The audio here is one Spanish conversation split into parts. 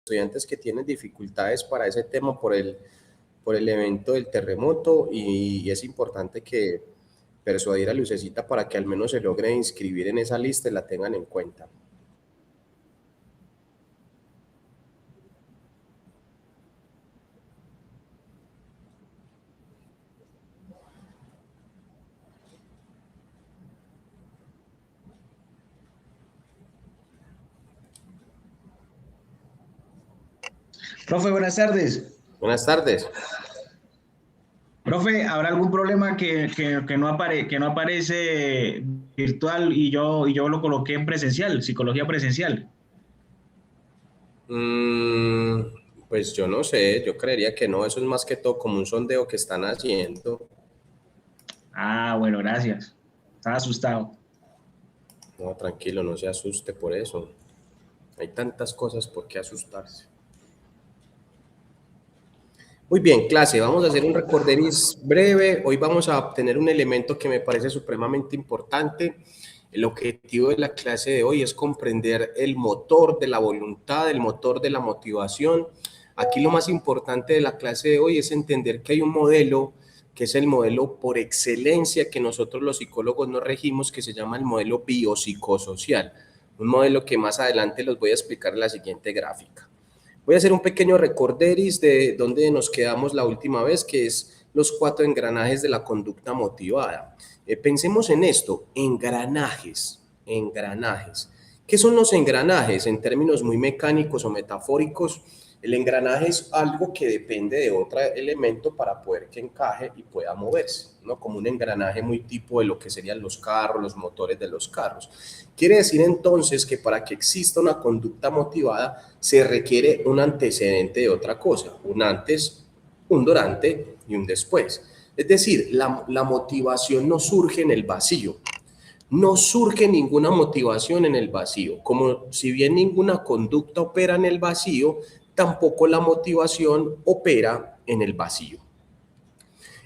estudiantes que tienen dificultades para ese tema por el evento del terremoto y es importante que persuadir a Lucecita para que al menos se logre inscribir en esa lista y la tengan en cuenta. Profe, buenas tardes. Buenas tardes. Profe, ¿habrá algún problema que no aparece virtual y yo lo coloqué en presencial, psicología presencial? Mm, pues yo no sé, yo creería que no, eso es más que todo como un sondeo que están haciendo. Ah, bueno, gracias. Estaba asustado. No, tranquilo, no se asuste por eso. Hay tantas cosas por qué asustarse. Muy bien, clase, vamos a hacer un recorderis breve. Hoy vamos a obtener un elemento que me parece supremamente importante. El objetivo de la clase de hoy es comprender el motor de la voluntad, el motor de la motivación. Aquí lo más importante de la clase de hoy es entender que hay un modelo que es el modelo por excelencia que nosotros los psicólogos nos regimos, que se llama el modelo biopsicosocial. Un modelo que más adelante los voy a explicar en la siguiente gráfica. Voy a hacer un pequeño recorderis de donde nos quedamos la última vez, que es los 4 engranajes de la conducta motivada. Pensemos en esto, engranajes. ¿Qué son los engranajes? En términos muy mecánicos o metafóricos, el engranaje es algo que depende de otro elemento para poder que encaje y pueda moverse, ¿no? Como un engranaje muy tipo de lo que serían los carros, los motores de los carros. Quiere decir entonces que para que exista una conducta motivada se requiere un antecedente de otra cosa, un antes, un durante y un después. Es decir, la motivación no surge en el vacío. No surge ninguna motivación en el vacío. Como si bien ninguna conducta opera en el vacío, tampoco la motivación opera en el vacío.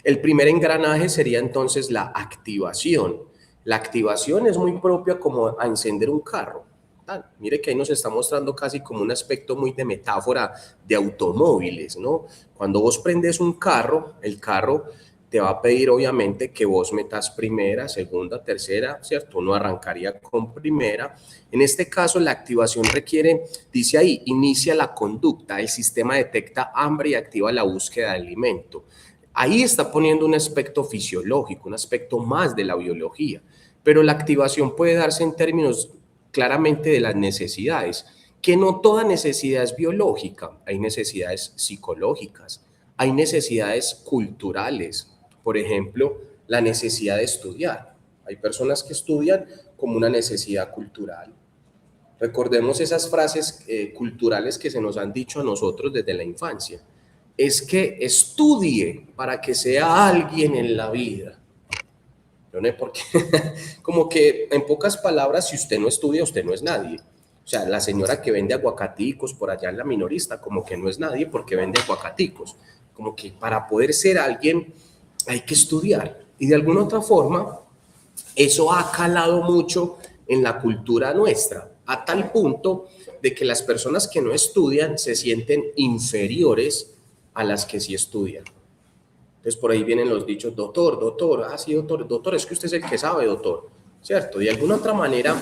El primer engranaje sería entonces la activación. La activación es muy propia como a encender un carro. Mire que ahí nos está mostrando casi como un aspecto muy de metáfora de automóviles, ¿no? Cuando vos prendes un carro, el carro te va a pedir obviamente que vos metas primera, segunda, tercera, ¿cierto? Uno arrancaría con primera. En este caso, la activación requiere, dice ahí, inicia la conducta, el sistema detecta hambre y activa la búsqueda de alimento. Ahí está poniendo un aspecto fisiológico, un aspecto más de la biología, pero la activación puede darse en términos claramente de las necesidades, que no toda necesidad es biológica, hay necesidades psicológicas, hay necesidades culturales, por ejemplo, la necesidad de estudiar. Hay personas que estudian como una necesidad cultural. Recordemos esas frases culturales que se nos han dicho a nosotros desde la infancia. Es que estudie para que sea alguien en la vida. Yo no sé por qué. Como que en pocas palabras, si usted no estudia, usted no es nadie. O sea, la señora que vende aguacaticos por allá en la minorista, como que no es nadie porque vende aguacaticos. Como que para poder ser alguien hay que estudiar. Y de alguna otra forma, eso ha calado mucho en la cultura nuestra, a tal punto de que las personas que no estudian se sienten inferiores a las que sí estudian. Entonces por ahí vienen los dichos, doctor, sí, doctor, es que usted es el que sabe, doctor, ¿cierto? De alguna otra manera,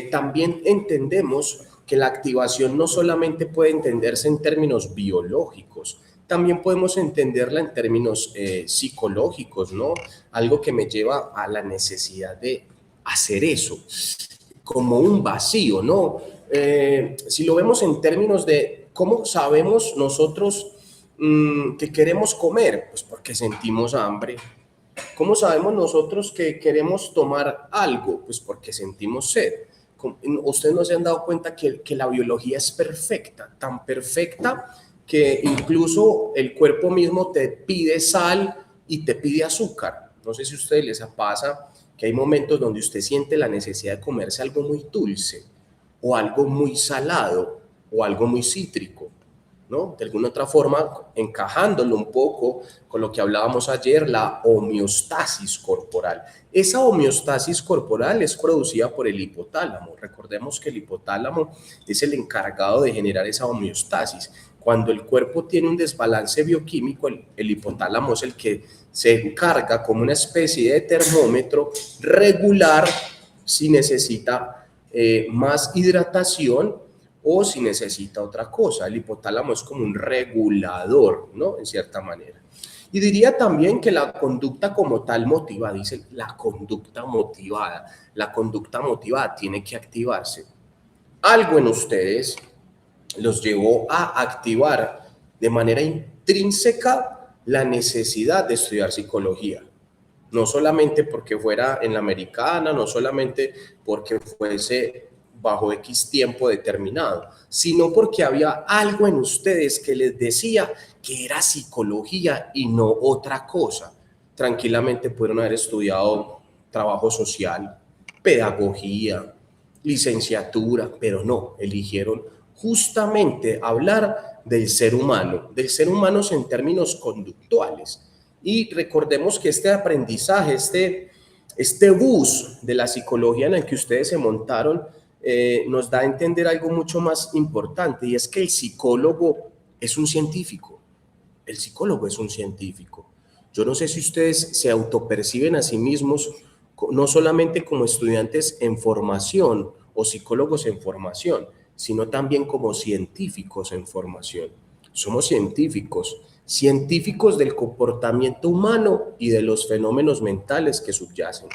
también entendemos que la activación no solamente puede entenderse en términos biológicos, también podemos entenderla en términos psicológicos, ¿no? Algo que me lleva a la necesidad de hacer eso, como un vacío, ¿no? Si lo vemos en términos de cómo sabemos nosotros que queremos comer, pues porque sentimos hambre. ¿Cómo sabemos nosotros que queremos tomar algo? Pues porque sentimos sed. Ustedes no se han dado cuenta que la biología es perfecta, tan perfecta que incluso el cuerpo mismo te pide sal y te pide azúcar. No sé si a ustedes les pasa que hay momentos donde usted siente la necesidad de comerse algo muy dulce o algo muy salado o algo muy cítrico. ¿no? De alguna otra forma, encajándolo un poco con lo que hablábamos ayer, la homeostasis corporal. Esa homeostasis corporal es producida por el hipotálamo. Recordemos que el hipotálamo es el encargado de generar esa homeostasis. Cuando el cuerpo tiene un desbalance bioquímico, el hipotálamo es el que se encarga como una especie de termómetro regular si necesita más hidratación o si necesita otra cosa. El hipotálamo es como un regulador, ¿no? En cierta manera. Y diría también que la conducta como tal motivada, dice la conducta motivada tiene que activarse. Algo en ustedes los llevó a activar de manera intrínseca la necesidad de estudiar psicología. No solamente porque fuera en la americana, no solamente porque fuese bajo X tiempo determinado, sino porque había algo en ustedes que les decía que era psicología y no otra cosa. Tranquilamente pudieron haber estudiado trabajo social, pedagogía, licenciatura, pero no, eligieron justamente hablar del ser humano en términos conductuales. Y recordemos que este aprendizaje, este bus de la psicología en el que ustedes se montaron, nos da a entender algo mucho más importante, y es que el psicólogo es un científico. El psicólogo es un científico. Yo no sé si ustedes se autoperciben a sí mismos no solamente como estudiantes en formación o psicólogos en formación, sino también como científicos en formación. Somos científicos del comportamiento humano y de los fenómenos mentales que subyacen.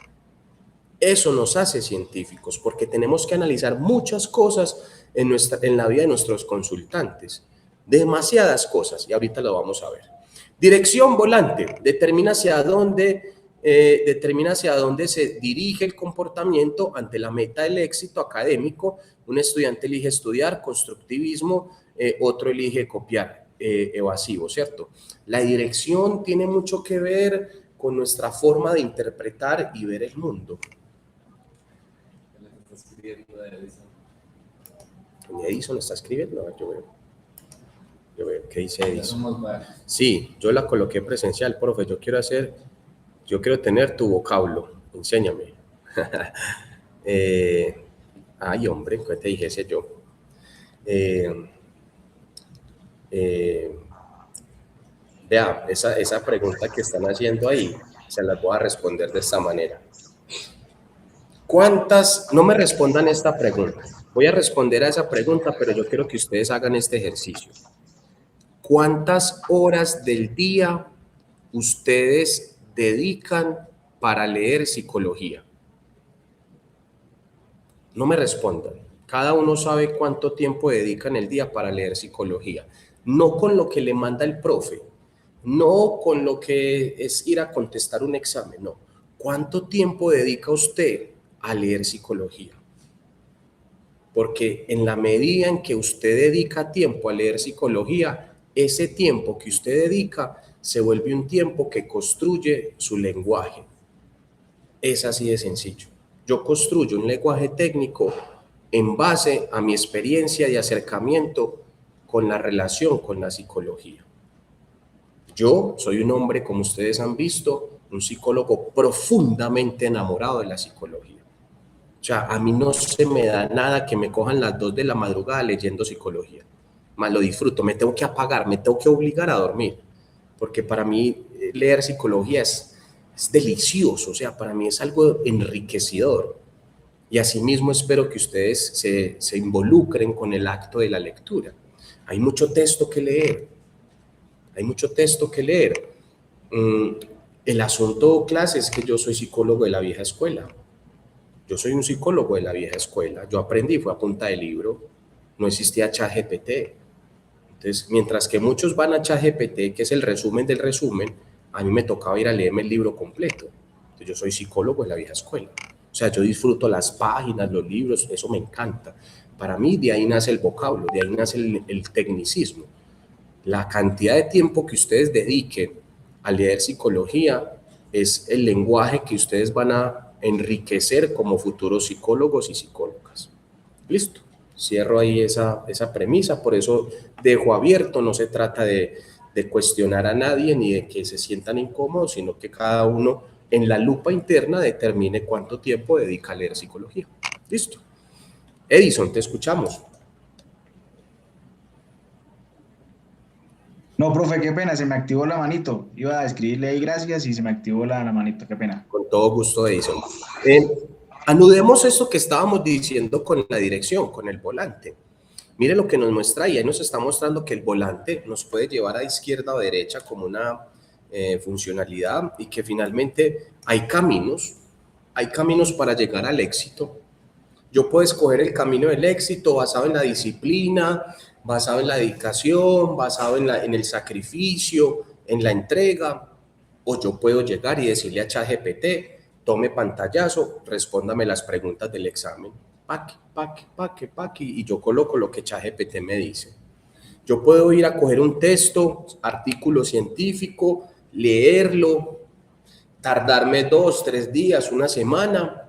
Eso nos hace científicos, porque tenemos que analizar muchas cosas en la vida de nuestros consultantes, demasiadas cosas, y ahorita lo vamos a ver. Dirección volante, determina hacia dónde se dirige el comportamiento ante la meta del éxito académico. Un estudiante elige estudiar, constructivismo, otro elige copiar, evasivo, ¿cierto? La dirección tiene mucho que ver con nuestra forma de interpretar y ver el mundo. Edison está escribiendo, yo veo, ¿qué dice Edison? Sí, yo la coloqué presencial, profe, yo quiero tener tu vocablo, enséñame. Ay, hombre, ¿qué te dijese yo? Vea, esa pregunta que están haciendo ahí, se las voy a responder de esta manera. No me respondan esta pregunta. Voy a responder a esa pregunta, pero yo quiero que ustedes hagan este ejercicio. ¿Cuántas horas del día ustedes dedican para leer psicología? No me respondan. Cada uno sabe cuánto tiempo dedica en el día para leer psicología. No con lo que le manda el profe, no con lo que es ir a contestar un examen, no. ¿Cuánto tiempo dedica usted a leer psicología? Porque en la medida en que usted dedica tiempo a leer psicología, ese tiempo que usted dedica se vuelve un tiempo que construye su lenguaje. Es así de sencillo. Yo construyo un lenguaje técnico en base a mi experiencia de acercamiento con la relación con la psicología. Yo soy un hombre, como ustedes han visto, un psicólogo profundamente enamorado de la psicología. O sea, a mí no se me da nada que me cojan las 2 de la madrugada leyendo psicología. Más lo disfruto, me tengo que apagar, me tengo que obligar a dormir. Porque para mí leer psicología es delicioso, o sea, para mí es algo enriquecedor. Y asimismo espero que ustedes se involucren con el acto de la lectura. Hay mucho texto que leer. El asunto, clase, es que yo soy psicólogo de la vieja escuela. Yo soy un psicólogo de la vieja escuela. Yo aprendí, fue a punta de libro. No existía ChatGPT. Entonces, mientras que muchos van a ChatGPT, que es el resumen del resumen, a mí me tocaba ir a leerme el libro completo. Entonces, yo soy psicólogo de la vieja escuela. O sea, yo disfruto las páginas, los libros, eso me encanta. Para mí, de ahí nace el vocablo, de ahí nace el tecnicismo. La cantidad de tiempo que ustedes dediquen a leer psicología es el lenguaje que ustedes van a enriquecer como futuros psicólogos y psicólogas. ¿Listo? Cierro ahí esa premisa, por eso dejo abierto, no se trata de cuestionar a nadie ni de que se sientan incómodos, sino que cada uno en la lupa interna determine cuánto tiempo dedica a leer psicología. Listo. Edison, te escuchamos. No, profe, qué pena, se me activó la manito. Iba a escribirle ahí gracias y se me activó la manito, qué pena. Con todo gusto, Edison. Anudemos esto que estábamos diciendo con la dirección, con el volante. Mire lo que nos muestra ahí nos está mostrando que el volante nos puede llevar a izquierda o derecha como una funcionalidad y que finalmente hay caminos para llegar al éxito. Yo puedo escoger el camino del éxito basado en la disciplina, basado en la dedicación, basado en el sacrificio, en la entrega, o yo puedo llegar y decirle a ChatGPT, tome pantallazo, respóndame las preguntas del examen, y yo coloco lo que ChatGPT me dice. Yo puedo ir a coger un texto, artículo científico, leerlo, tardarme 2, 3 días, una semana,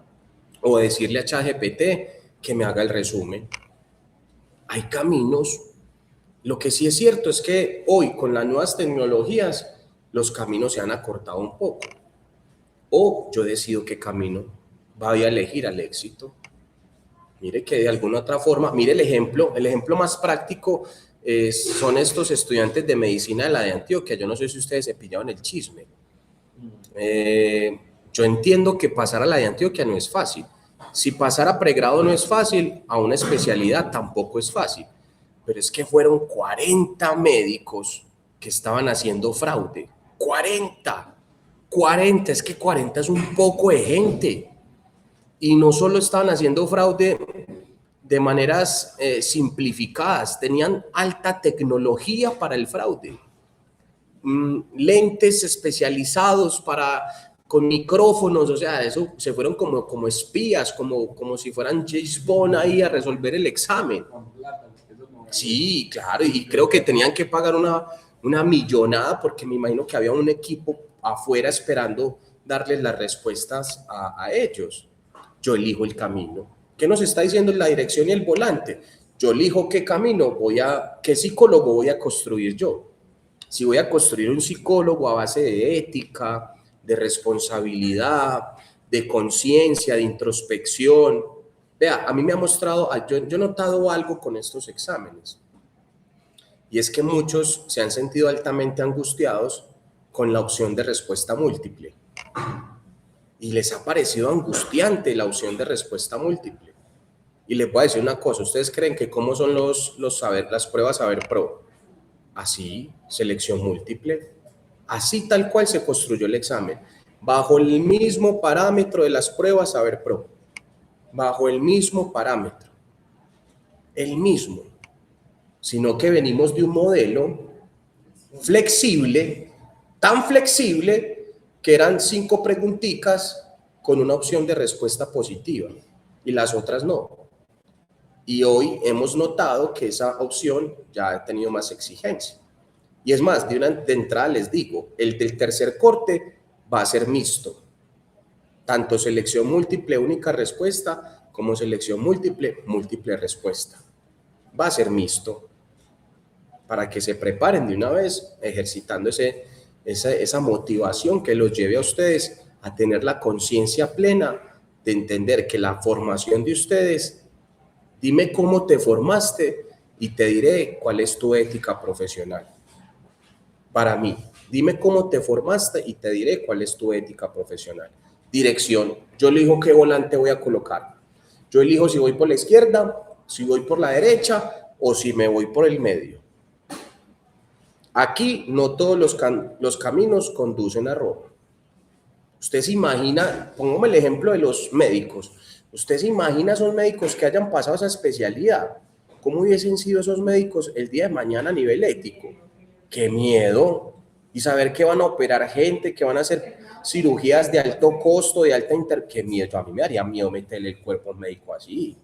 o decirle a ChatGPT que me haga el resumen. Hay caminos. Lo que sí es cierto es que hoy con las nuevas tecnologías los caminos se han acortado un poco. O yo decido qué camino voy a elegir al éxito. Mire que de alguna otra forma, mire el ejemplo más práctico son estos estudiantes de medicina de la de Antioquia. Yo no sé si ustedes se pillaron el chisme. Yo entiendo que pasar a la de Antioquia no es fácil. Si pasar a pregrado no es fácil, a una especialidad tampoco es fácil. Pero es que fueron 40 médicos que estaban haciendo fraude. 40, es que 40 es un poco de gente. Y no solo estaban haciendo fraude de maneras simplificadas, tenían alta tecnología para el fraude. Lentes especializados con micrófonos, o sea, eso se fueron como espías, como si fueran James Bond ahí a resolver el examen. Sí, claro, y creo que tenían que pagar una millonada porque me imagino que había un equipo afuera esperando darles las respuestas a ellos. Yo elijo el camino. ¿Qué nos está diciendo la dirección y el volante? Yo elijo qué camino qué psicólogo voy a construir yo. Si voy a construir un psicólogo a base de ética, de responsabilidad, de conciencia, de introspección. Vea, a mí me ha mostrado, yo he notado algo con estos exámenes. Y es que muchos se han sentido altamente angustiados con la opción de respuesta múltiple. Y les ha parecido angustiante la opción de respuesta múltiple. Y les voy a decir una cosa, ¿ustedes creen que cómo son las pruebas Saber Pro? Así, selección múltiple, así tal cual se construyó el examen, bajo el mismo parámetro de las pruebas Saber Pro, bajo el mismo parámetro, el mismo, sino que venimos de un modelo flexible, tan flexible que eran 5 preguntitas con una opción de respuesta positiva y las otras no. Y hoy hemos notado que esa opción ya ha tenido más exigencia. Y es más, de entrada les digo, el del tercer corte va a ser mixto. Tanto selección múltiple, única respuesta, como selección múltiple, múltiple respuesta. Va a ser mixto. Para que se preparen de una vez, ejercitando esa motivación que los lleve a ustedes a tener la conciencia plena de entender que la formación de ustedes, dime cómo te formaste y te diré cuál es tu ética profesional. Para mí, dime cómo te formaste y te diré cuál es tu ética profesional. Dirección, yo elijo qué volante voy a colocar. Yo elijo si voy por la izquierda, si voy por la derecha o si me voy por el medio. Aquí no todos los caminos conducen a Roma. Usted se imagina, pongamos el ejemplo de los médicos. Usted se imagina esos médicos que hayan pasado esa especialidad. ¿Cómo hubiesen sido esos médicos el día de mañana a nivel ético? ¡Qué miedo! Y saber que van a operar gente, que van a hacer cirugías de alto costo, de alta ¡qué miedo! A mí me daría miedo meterle el cuerpo a un médico así.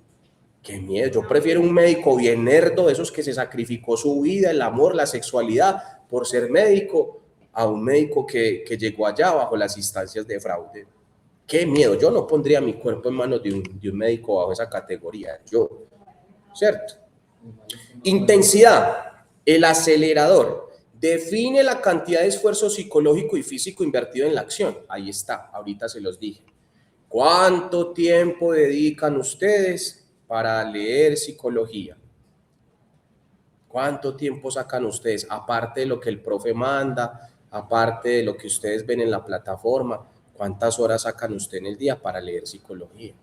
¡Qué miedo! Yo prefiero un médico bien nerdo, de esos que se sacrificó su vida, el amor, la sexualidad, por ser médico, a un médico que llegó allá bajo las instancias de fraude. ¡Qué miedo! Yo no pondría mi cuerpo en manos de un médico bajo esa categoría. Yo ¿cierto? Intensidad, el acelerador. Define la cantidad de esfuerzo psicológico y físico invertido en la acción. Ahí está, ahorita se los dije. ¿Cuánto tiempo dedican ustedes para leer psicología? ¿Cuánto tiempo sacan ustedes? Aparte de lo que el profe manda, aparte de lo que ustedes ven en la plataforma, ¿cuántas horas sacan ustedes en el día para leer psicología?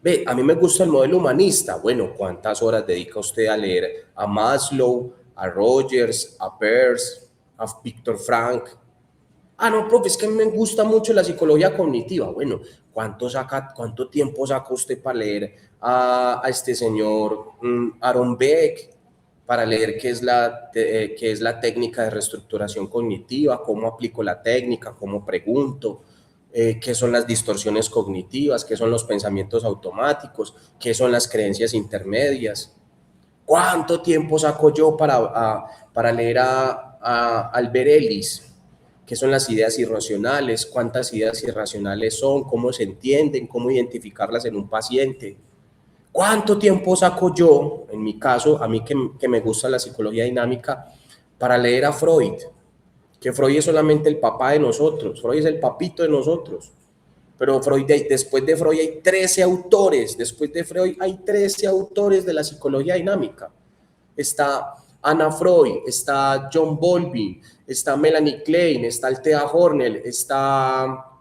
Ve, a mí me gusta el modelo humanista. Bueno, ¿cuántas horas dedica usted a leer a Maslow, a Rogers, a Peirce, a Viktor Frank? Ah, no, profe, es que a mí me gusta mucho la psicología cognitiva. Bueno, ¿cuánto tiempo saca usted para leer a este señor Aaron Beck, para leer qué es la técnica de reestructuración cognitiva, cómo aplico la técnica, cómo pregunto, qué son las distorsiones cognitivas, qué son los pensamientos automáticos, qué son las creencias intermedias? ¿Cuánto tiempo saco yo para leer a Albert Ellis? ¿Qué son las ideas irracionales? ¿Cuántas ideas irracionales son? ¿Cómo se entienden? ¿Cómo identificarlas en un paciente? ¿Cuánto tiempo saco yo, en mi caso, a mí que me gusta la psicología dinámica, para leer a Freud? Que Freud es solamente el papá de nosotros, Freud es el papito de nosotros. Pero después de Freud hay 13 autores, después de Freud hay 13 autores de la psicología dinámica. Está Anna Freud, está John Bowlby, está Melanie Klein, está Althea Hornell, está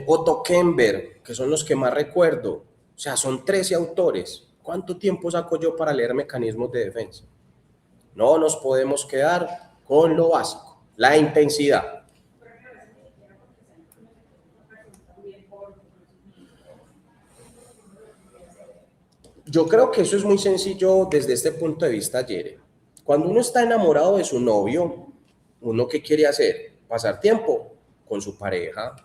Otto Kemper, que son los que más recuerdo. O sea, son 13 autores. ¿Cuánto tiempo saco yo para leer mecanismos de defensa? No nos podemos quedar con lo básico, la intensidad. Yo creo que eso es muy sencillo desde este punto de vista, Yere. Cuando uno está enamorado de su novio, ¿uno qué quiere hacer? Pasar tiempo con su pareja.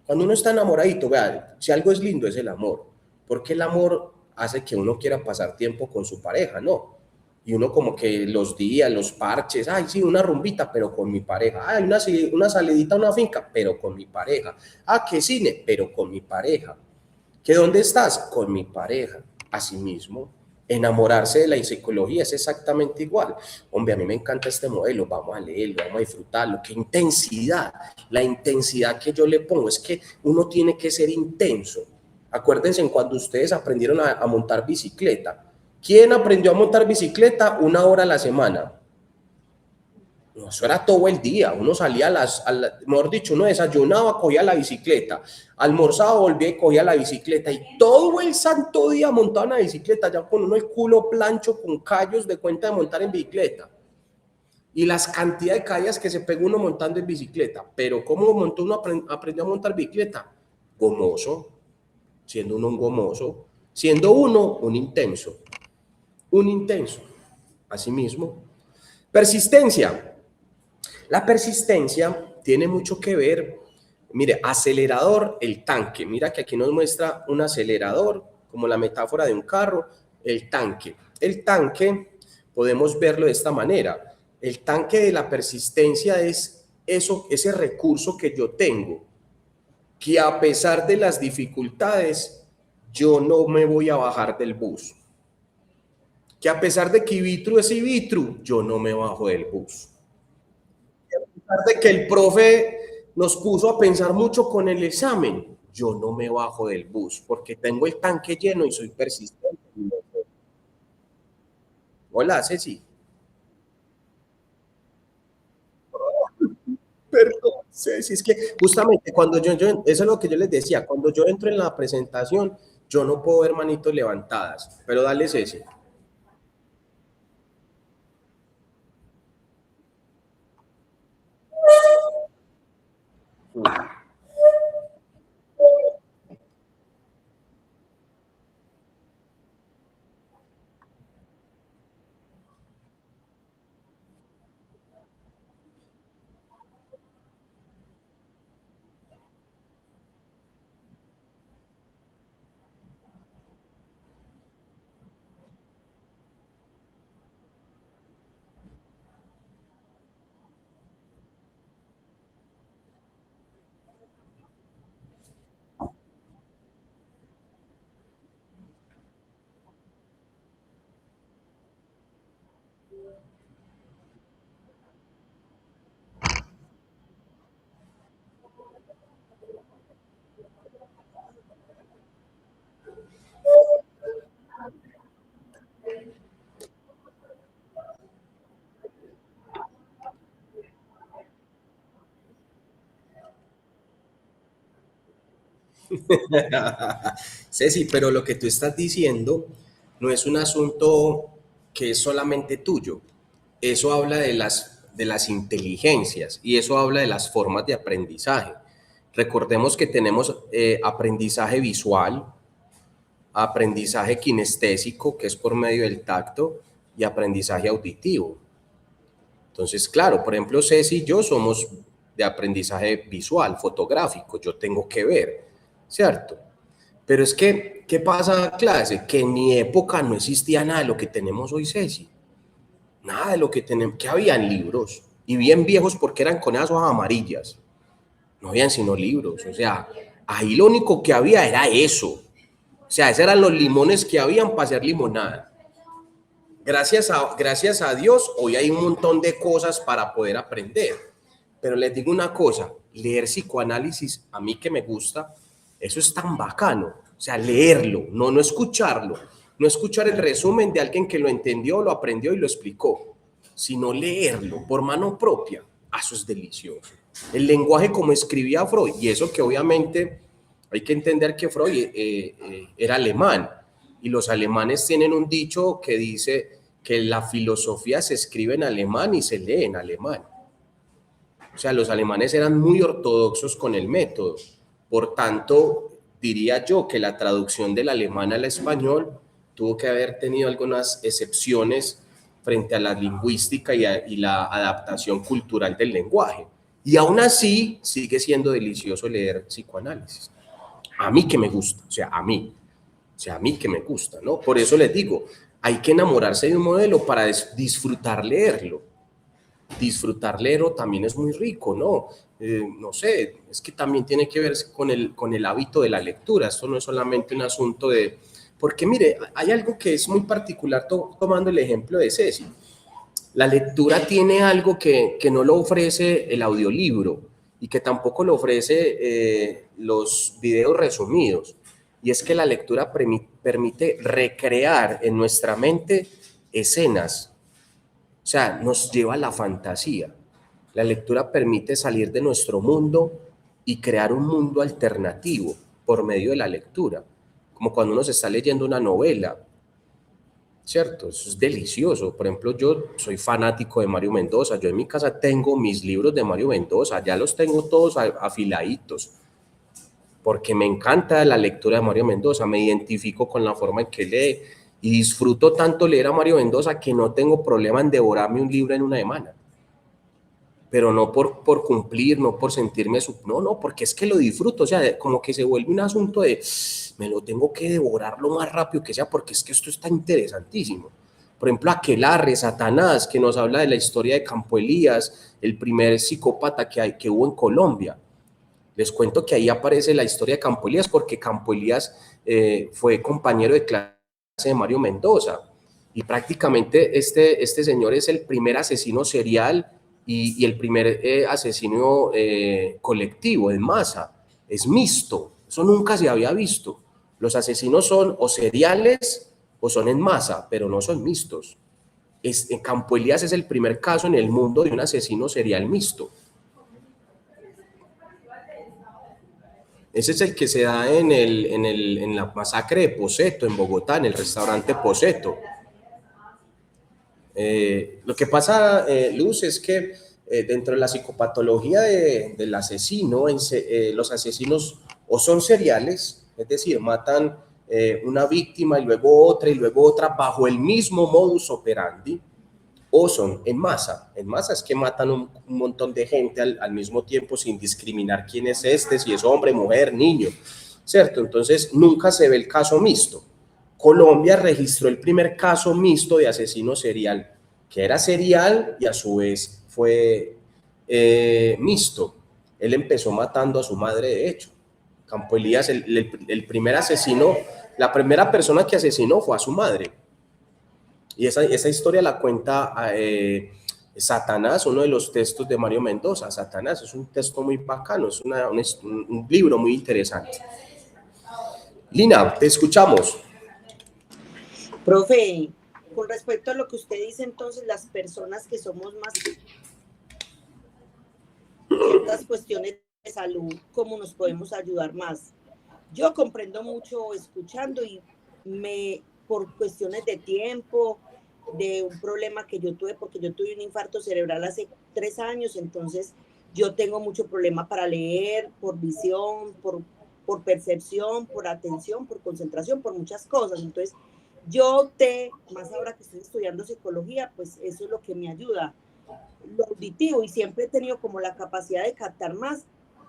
Cuando uno está enamoradito, vean, si algo es lindo es el amor, porque el amor hace que uno quiera pasar tiempo con su pareja, ¿no? Y uno como que los días, los parches, ay, sí, una rumbita, pero con mi pareja. Ay, una salidita a una finca, pero con mi pareja. Ah, qué cine, pero con mi pareja. ¿Que dónde estás? Con mi pareja. Asimismo, enamorarse de la psicología es exactamente igual. Hombre, a mí me encanta este modelo, vamos a leerlo, vamos a disfrutarlo. Qué intensidad, la intensidad que yo le pongo es que uno tiene que ser intenso. Acuérdense en cuando ustedes aprendieron a montar bicicleta. ¿Quién aprendió a montar bicicleta 1 hora a la semana? No, eso era todo el día. Uno salía mejor dicho, uno desayunaba, cogía la bicicleta, almorzaba, volvía y cogía la bicicleta. Y todo el santo día montaba una bicicleta, ya con uno el culo plancho, con callos de cuenta de montar en bicicleta. Y las cantidades de caídas que se pegó uno montando en bicicleta. Pero ¿cómo montó uno aprendió a montar bicicleta? Gomoso, siendo uno un gomoso, siendo uno un intenso. Un intenso. Asimismo. Persistencia. La persistencia tiene mucho que ver, mire, acelerador, el tanque. Mira que aquí nos muestra un acelerador, como la metáfora de un carro, el tanque. El tanque, podemos verlo de esta manera. El tanque de la persistencia es eso, ese recurso que yo tengo, que a pesar de las dificultades, yo no me voy a bajar del bus. Que a pesar de que Ibitru es Ibitru, yo no me bajo del bus. De que el profe nos puso a pensar mucho con el examen, yo no me bajo del bus porque tengo el tanque lleno y soy persistente. Hola, Ceci. Perdón, Ceci, es que justamente eso es lo que yo les decía, cuando yo entro en la presentación, yo no puedo ver manitos levantadas, pero dale, Ceci. Ceci, pero lo que tú estás diciendo no es un asunto que es solamente tuyo. Eso habla de las inteligencias y eso habla de las formas de aprendizaje. Recordemos que tenemos aprendizaje visual, aprendizaje kinestésico, que es por medio del tacto, y aprendizaje auditivo. Entonces, claro, por ejemplo, Ceci y yo somos de aprendizaje visual, fotográfico, yo tengo que ver, ¿cierto? Pero es que, ¿qué pasa, clase? Que en mi época no existía nada de lo que tenemos hoy, Ceci. Nada de lo que tenemos, que habían libros, y bien viejos porque eran con esas hojas amarillas. No habían sino libros, o sea, ahí lo único que había era eso. O sea, esos eran los limones que habían para hacer limonada. Gracias a Dios, hoy hay un montón de cosas para poder aprender. Pero les digo una cosa, leer psicoanálisis, a mí que me gusta, eso es tan bacano. O sea, leerlo, no escucharlo. No escuchar el resumen de alguien que lo entendió, lo aprendió y lo explicó, sino leerlo por mano propia. Eso es delicioso. El lenguaje como escribía Freud, y eso que obviamente hay que entender que Freud era alemán, y los alemanes tienen un dicho que dice que la filosofía se escribe en alemán y se lee en alemán. O sea, los alemanes eran muy ortodoxos con el método. Por tanto, diría yo que la traducción del alemán al español tuvo que haber tenido algunas excepciones frente a la lingüística y la adaptación cultural del lenguaje. Y aún así, sigue siendo delicioso leer psicoanálisis. A mí que me gusta, o sea, a mí que me gusta, ¿no? Por eso les digo, hay que enamorarse de un modelo para disfrutar leerlo. Disfrutar leerlo también es muy rico, ¿no? No sé, es que también tiene que ver con el hábito de la lectura. Esto no es solamente un asunto de... Porque mire, hay algo que es muy particular, tomando el ejemplo de Ceci. La lectura tiene algo que no lo ofrece el audiolibro y que tampoco lo ofrece los videos resumidos. Y es que la lectura permite recrear en nuestra mente escenas. O sea, nos lleva a la fantasía. La lectura permite salir de nuestro mundo y crear un mundo alternativo por medio de la lectura. Como cuando uno se está leyendo una novela, ¿cierto? Eso es delicioso. Por ejemplo, yo soy fanático de Mario Mendoza. Yo en mi casa tengo mis libros de Mario Mendoza. Ya los tengo todos afiladitos. Porque me encanta la lectura de Mario Mendoza. Me identifico con la forma en que lee. Y disfruto tanto leer a Mario Mendoza que no tengo problema en devorarme un libro en una semana. Pero no por cumplir, no por sentirme... No, porque es que lo disfruto. O sea, como que se vuelve un asunto de... Me lo tengo que devorar lo más rápido que sea porque es que esto está interesantísimo. Por ejemplo, Aquelarre, Satanás, que nos habla de la historia de Campo Elías, el primer psicópata que hubo en Colombia. Les cuento que ahí aparece la historia de Campo Elías porque Campo Elías fue compañero de clase de Mario Mendoza y prácticamente este señor es el primer asesino serial y el primer asesino colectivo en masa. Es mixto, eso nunca se había visto. Los asesinos son o seriales o son en masa, pero no son mixtos. Campo Elías es el primer caso en el mundo de un asesino serial mixto. Ese es el que se da en la masacre de Poseto, en Bogotá, en el restaurante Poseto. Lo que pasa, Luz, es que dentro de la psicopatología del asesino, los asesinos o son seriales, es decir, matan una víctima y luego otra bajo el mismo modus operandi, o son en masa. En masa es que matan un montón de gente al mismo tiempo sin discriminar quién es si es hombre, mujer, niño, ¿cierto? Entonces nunca se ve el caso mixto. Colombia registró el primer caso mixto de asesino serial, que era serial y a su vez fue mixto. Él empezó matando a su madre, de hecho. Campo Elías, el primer asesino, la primera persona que asesinó fue a su madre. Y esa historia la cuenta Satanás, uno de los textos de Mario Mendoza. Satanás es un texto muy bacano, es un libro muy interesante. Lina, te escuchamos. Profe, con respecto a lo que usted dice, entonces las personas que somos más ciertas cuestiones de salud, ¿cómo nos podemos ayudar más? Yo comprendo mucho escuchando y por cuestiones de tiempo, de un problema que yo tuve, porque yo tuve un infarto cerebral hace 3 años, entonces yo tengo mucho problema para leer, por visión, por percepción, por atención, por concentración, por muchas cosas. Entonces, yo opté, más ahora que estoy estudiando psicología, pues eso es lo que me ayuda, lo auditivo, y siempre he tenido como la capacidad de captar más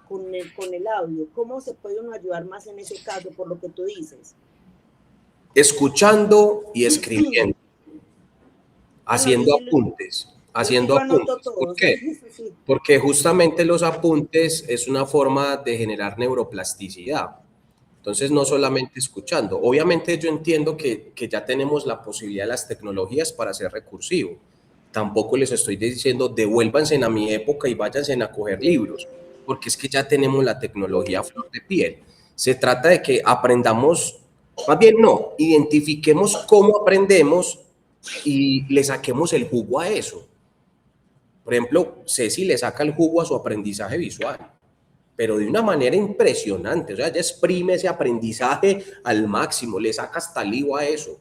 con el audio. ¿Cómo se puede uno ayudar más en ese caso, por lo que tú dices? Escuchando y escribiendo, Ah, no, yo haciendo sí, apuntes, yo sí haciendo lo anoto apuntes. todo. ¿Por qué? Sí. Porque justamente los apuntes es una forma de generar neuroplasticidad. Entonces, no solamente escuchando. Obviamente yo entiendo que ya tenemos la posibilidad de las tecnologías para ser recursivo. Tampoco les estoy diciendo devuélvanse a mi época y váyanse a coger libros, porque es que ya tenemos la tecnología a flor de piel. Se trata de que aprendamos, más bien no, identifiquemos cómo aprendemos y le saquemos el jugo a eso. Por ejemplo, Ceci le saca el jugo a su aprendizaje visual, pero de una manera impresionante. O sea, ella exprime ese aprendizaje al máximo, le saca hasta lío a eso.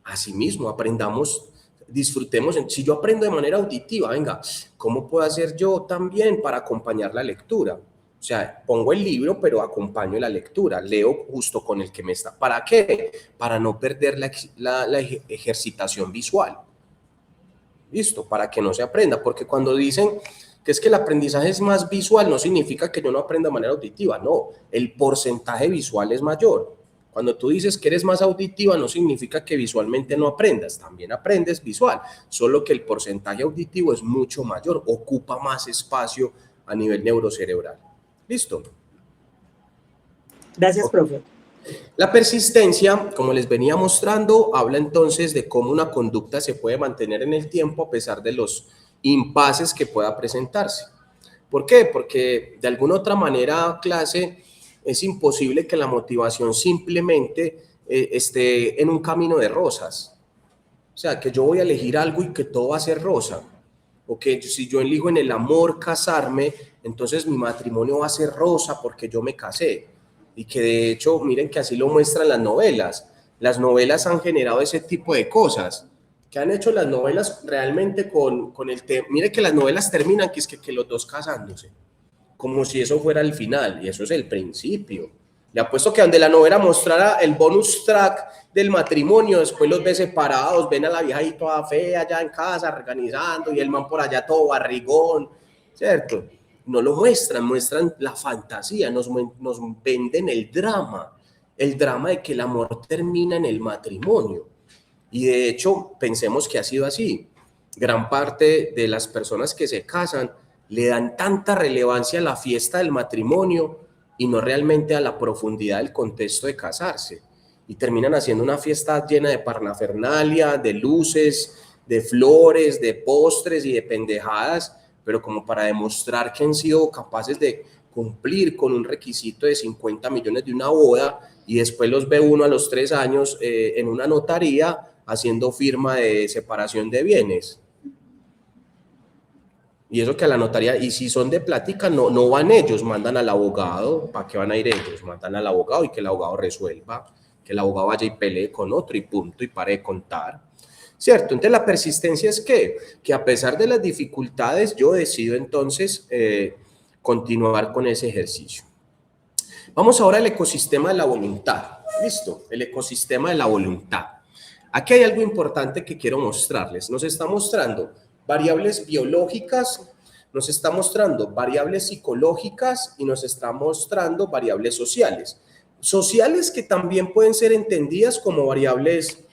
Asimismo, aprendamos, disfrutemos. Si yo aprendo de manera auditiva, venga, ¿cómo puedo hacer yo también para acompañar la lectura? O sea, pongo el libro, pero acompaño la lectura, leo justo con el que me está. ¿Para qué? Para no perder la ejercitación visual. Listo, para que no se aprenda, porque cuando dicen que es que el aprendizaje es más visual, no significa que yo no aprenda de manera auditiva, no, el porcentaje visual es mayor. Cuando tú dices que eres más auditiva, no significa que visualmente no aprendas, también aprendes visual, solo que el porcentaje auditivo es mucho mayor, ocupa más espacio a nivel neurocerebral. ¿Listo? Gracias, profe. La persistencia, como les venía mostrando, habla entonces de cómo una conducta se puede mantener en el tiempo a pesar de los impases que pueda presentarse. ¿Por qué? Porque de alguna otra manera, clase, es imposible que la motivación simplemente esté en un camino de rosas. O sea, que yo voy a elegir algo y que todo va a ser rosa. O que si yo elijo en el amor casarme, entonces mi matrimonio va a ser rosa porque yo me casé. Y que de hecho, miren que así lo muestran las novelas. Las novelas han generado ese tipo de cosas. ¿Qué han hecho las novelas realmente con el tema? Mire que las novelas terminan que es que los dos casándose, como si eso fuera el final, y eso es el principio. Le apuesto que donde la novela mostrara el bonus track del matrimonio, después los ve separados, ven a la vieja ahí toda fea allá en casa, organizando, y el man por allá todo barrigón, ¿cierto? No lo muestran, muestran la fantasía, nos venden el drama de que el amor termina en el matrimonio. Y de hecho, pensemos que ha sido así. Gran parte de las personas que se casan le dan tanta relevancia a la fiesta del matrimonio y no realmente a la profundidad del contexto de casarse. Y terminan haciendo una fiesta llena de parnafernalia, de luces, de flores, de postres y de pendejadas, pero como para demostrar que han sido capaces de cumplir con un requisito de 50 millones de una boda, y después los ve uno a los 3 años en una notaría haciendo firma de separación de bienes. Y eso que a la notaría, y si son de plática, no van ellos, mandan al abogado. ¿Para qué van a ir ellos? Mandan al abogado y que el abogado resuelva, que el abogado vaya y pelee con otro y punto, y pare de contar. ¿Cierto? Entonces la persistencia es que a pesar de las dificultades, yo decido entonces continuar con ese ejercicio. Vamos ahora al ecosistema de la voluntad. ¿Listo? El ecosistema de la voluntad. Aquí hay algo importante que quiero mostrarles. Nos está mostrando variables biológicas, nos está mostrando variables psicológicas y nos está mostrando variables sociales. Sociales que también pueden ser entendidas como variables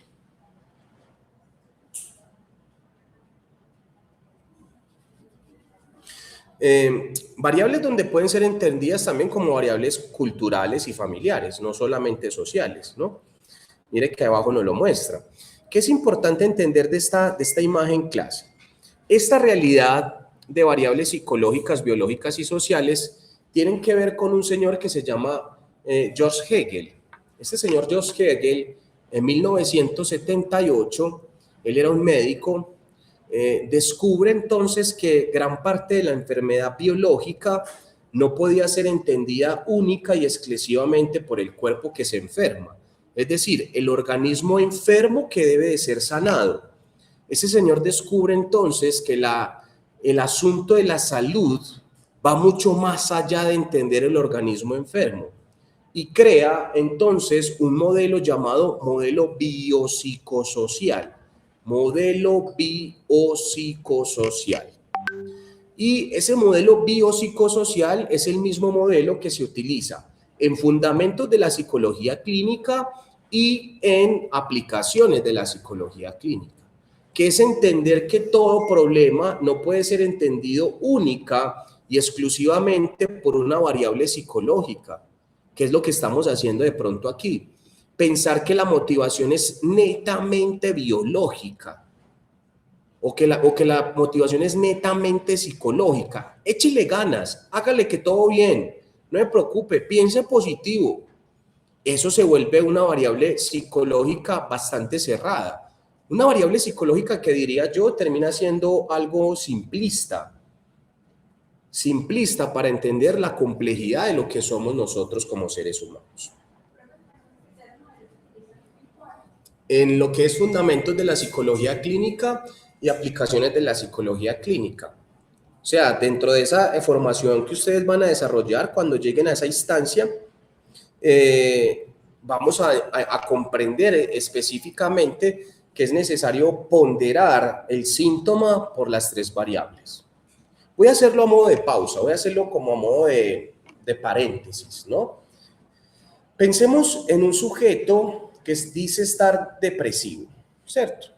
variables donde pueden ser entendidas también como variables culturales y familiares, no solamente sociales, ¿no? Mire que abajo nos lo muestra. ¿Qué es importante entender de esta imagen clase? Esta realidad de variables psicológicas, biológicas y sociales tienen que ver con un señor que se llama George Hegel. Este señor George Hegel, en 1978, él era un médico, descubre entonces que gran parte de la enfermedad biológica no podía ser entendida única y exclusivamente por el cuerpo que se enferma, es decir, el organismo enfermo que debe de ser sanado. Ese señor descubre entonces que el asunto de la salud va mucho más allá de entender el organismo enfermo y crea entonces un modelo llamado modelo biopsicosocial. Modelo biopsicosocial. Y ese modelo biopsicosocial es el mismo modelo que se utiliza en fundamentos de la psicología clínica y en aplicaciones de la psicología clínica, que es entender que todo problema no puede ser entendido única y exclusivamente por una variable psicológica, que es lo que estamos haciendo de pronto aquí. Pensar que la motivación es netamente biológica o que la motivación es netamente psicológica. Échele ganas, hágale que todo bien, no me preocupe, piense positivo. Eso se vuelve una variable psicológica bastante cerrada. Una variable psicológica que diría yo termina siendo algo simplista para entender la complejidad de lo que somos nosotros como seres humanos. En lo que es fundamentos de la psicología clínica y aplicaciones de la psicología clínica. O sea, dentro de esa formación que ustedes van a desarrollar cuando lleguen a esa instancia, vamos a comprender específicamente que es necesario ponderar el síntoma por las 3 variables. Voy a hacerlo a modo de pausa, voy a hacerlo como a modo de paréntesis, ¿no? Pensemos en un sujeto que dice estar depresivo, ¿cierto?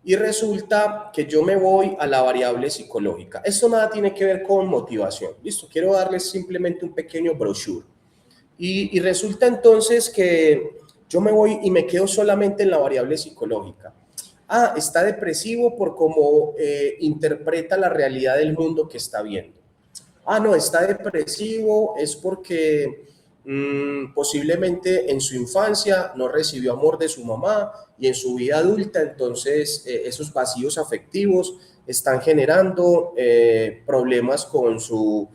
Y resulta que yo me voy a la variable psicológica. Esto nada tiene que ver con motivación. Listo, quiero darles simplemente un pequeño brochure. Y resulta entonces que yo me voy y me quedo solamente en la variable psicológica. Ah, está depresivo por cómo interpreta la realidad del mundo que está viendo. Ah, no, está depresivo es porque posiblemente en su infancia no recibió amor de su mamá y en su vida adulta, entonces esos vacíos afectivos están generando problemas con su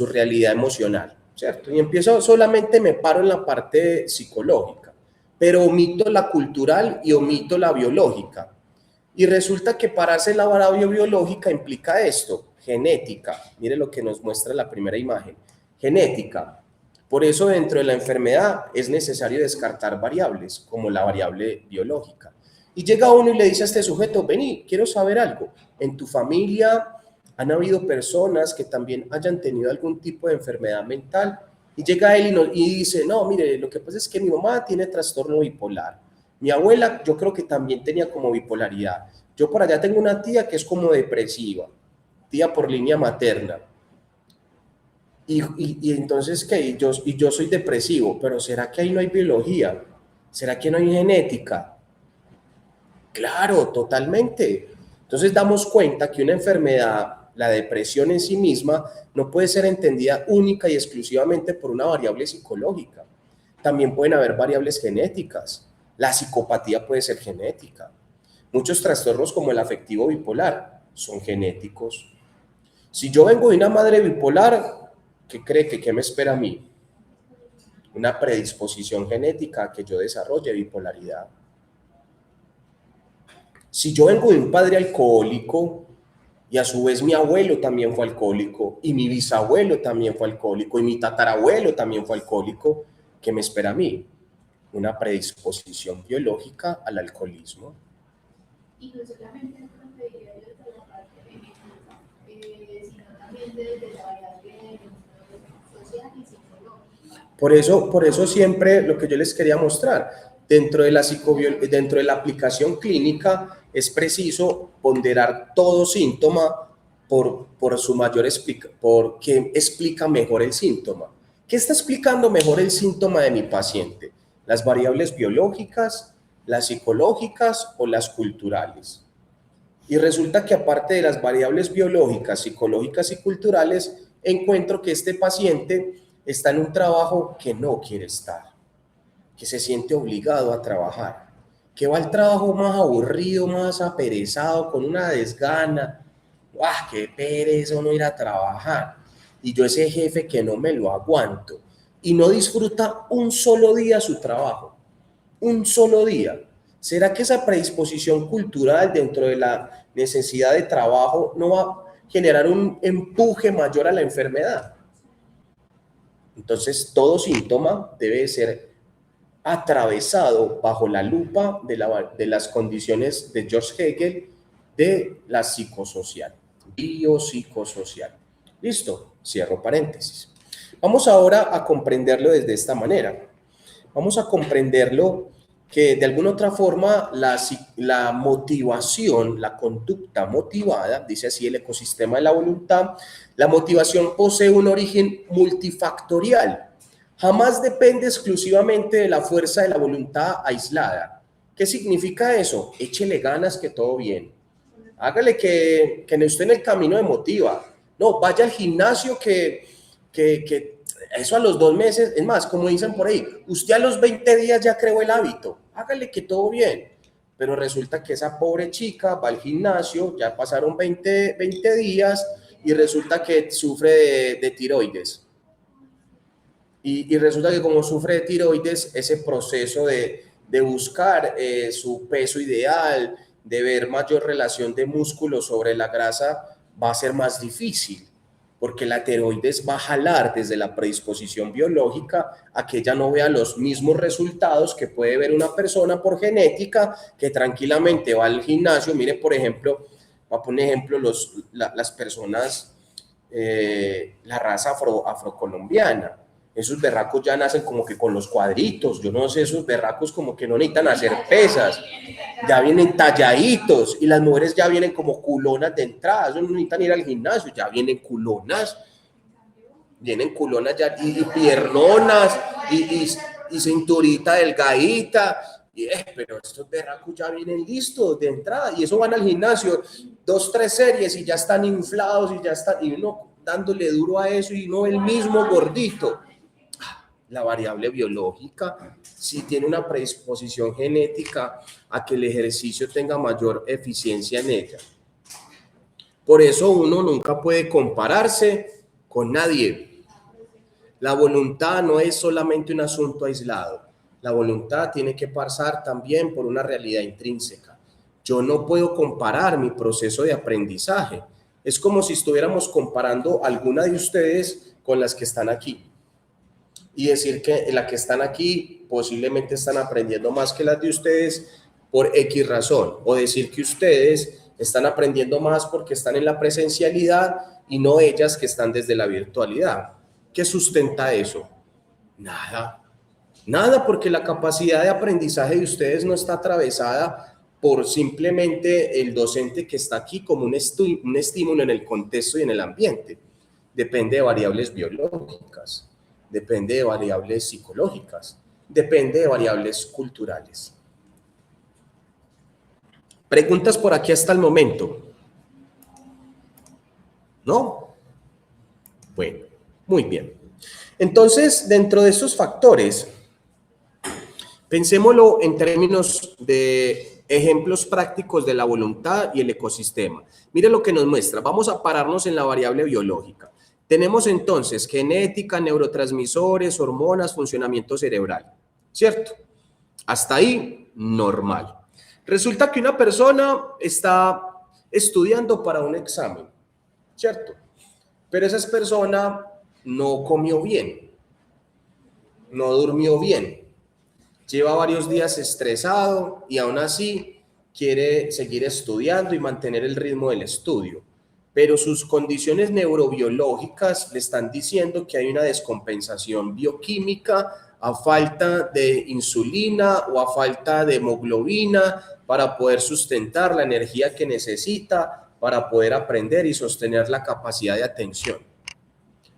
realidad emocional, ¿cierto? Y empiezo, solamente me paro en la parte psicológica, pero omito la cultural y omito la biológica. Y resulta que pararse en la variable biológica implica esto, genética. Mire lo que nos muestra la primera imagen, genética. Por eso dentro de la enfermedad es necesario descartar variables como la variable biológica. Y llega uno y le dice a este sujeto, vení, quiero saber algo. ¿En tu familia han habido personas que también hayan tenido algún tipo de enfermedad mental? Y llega él y dice, no, mire, lo que pasa es que mi mamá tiene trastorno bipolar. Mi abuela yo creo que también tenía como bipolaridad. Yo por allá tengo una tía que es como depresiva, tía por línea materna. Y entonces, ¿qué? Y yo soy depresivo, pero ¿será que ahí no hay biología? ¿Será que no hay genética? Claro, totalmente. Entonces damos cuenta que una enfermedad, la depresión en sí misma, no puede ser entendida única y exclusivamente por una variable psicológica. También pueden haber variables genéticas. La psicopatía puede ser genética. Muchos trastornos como el afectivo bipolar son genéticos. Si yo vengo de una madre bipolar, ¿qué cree que qué me espera a mí? Una predisposición genética a que yo desarrolle bipolaridad. Si yo vengo de un padre alcohólico y a su vez mi abuelo también fue alcohólico y mi bisabuelo también fue alcohólico y mi tatarabuelo también fue alcohólico, ¿qué me espera a mí? Una predisposición biológica al alcoholismo. Y no solamente desde la parte genética, sino también desde la variable social y psicológica. Por eso siempre lo que yo les quería mostrar, dentro de la aplicación clínica es preciso ponderar todo síntoma por su mayor por qué explica mejor el síntoma. ¿Qué está explicando mejor el síntoma de mi paciente? ¿Las variables biológicas, las psicológicas o las culturales? Y resulta que aparte de las variables biológicas, psicológicas y culturales, encuentro que este paciente está en un trabajo que no quiere estar, que se siente obligado a trabajar, que va al trabajo más aburrido, más aperezado, con una desgana. ¡Guau! ¡Qué pereza no ir a trabajar! y yo ese jefe que no me lo aguanto y no disfruta un solo día su trabajo, un solo día. ¿Será que esa predisposición cultural dentro de la necesidad de trabajo no va a generar un empuje mayor a la enfermedad? Entonces, todo síntoma debe ser atravesado bajo la lupa de las condiciones de George Hegel de la psicosocial, biopsicosocial. ¿Listo? Cierro paréntesis. Vamos ahora a comprenderlo desde esta manera. Vamos a comprenderlo que de alguna otra forma la motivación, la conducta motivada, dice así el ecosistema de la voluntad, la motivación posee un origen multifactorial. Jamás depende exclusivamente de la fuerza de la voluntad aislada. ¿Qué significa eso? Échele ganas que todo bien. Hágale que usted en el camino me motiva. No, vaya al gimnasio que eso a los 2 meses, es más, como dicen por ahí, usted a los 20 días ya creó el hábito. Hágale que todo bien. Pero resulta que esa pobre chica va al gimnasio, ya pasaron 20 días y resulta que sufre de tiroides. Y resulta que como sufre de tiroides, ese proceso de buscar su peso ideal, de ver mayor relación de músculo sobre la grasa, va a ser más difícil, porque la tiroides va a jalar desde la predisposición biológica a que ella no vea los mismos resultados que puede ver una persona por genética que tranquilamente va al gimnasio. Mire, por ejemplo, voy a poner ejemplo las personas, la raza afrocolombiana. Esos berracos ya nacen como que con los cuadritos, yo no sé, esos berracos como que no necesitan hacer pesas, ya vienen talladitos y las mujeres ya vienen como culonas de entrada, no necesitan ir al gimnasio, ya vienen culonas ya y piernonas y cinturita delgadita, pero estos berracos ya vienen listos de entrada y eso van al gimnasio, 2, 3 series y ya están inflados y ya están, y uno dándole duro a eso y no el mismo gordito. La variable biológica sí tiene una predisposición genética a que el ejercicio tenga mayor eficiencia en ella. Por eso uno nunca puede compararse con nadie. La voluntad no es solamente un asunto aislado. La voluntad tiene que pasar también por una realidad intrínseca. Yo no puedo comparar mi proceso de aprendizaje. Es como si estuviéramos comparando a alguna de ustedes con las que están aquí. Y decir que las que están aquí posiblemente están aprendiendo más que las de ustedes por X razón, o decir que ustedes están aprendiendo más porque están en la presencialidad y no ellas que están desde la virtualidad. ¿Qué sustenta eso? Nada, porque la capacidad de aprendizaje de ustedes no está atravesada por simplemente el docente que está aquí como un estímulo en el contexto y en el ambiente. Depende de variables biológicas. Depende de variables psicológicas, depende de variables culturales. ¿Preguntas por aquí hasta el momento? ¿No? Bueno, muy bien. Entonces, dentro de esos factores, pensémoslo en términos de ejemplos prácticos de la voluntad y el ecosistema. Mire lo que nos muestra. Vamos a pararnos en la variable biológica. Tenemos entonces genética, neurotransmisores, hormonas, funcionamiento cerebral, ¿cierto? Hasta ahí, normal. Resulta que una persona está estudiando para un examen, ¿cierto? Pero esa persona no comió bien, no durmió bien, lleva varios días estresado y aún así quiere seguir estudiando y mantener el ritmo del estudio. Pero sus condiciones neurobiológicas le están diciendo que hay una descompensación bioquímica a falta de insulina o a falta de hemoglobina para poder sustentar la energía que necesita para poder aprender y sostener la capacidad de atención.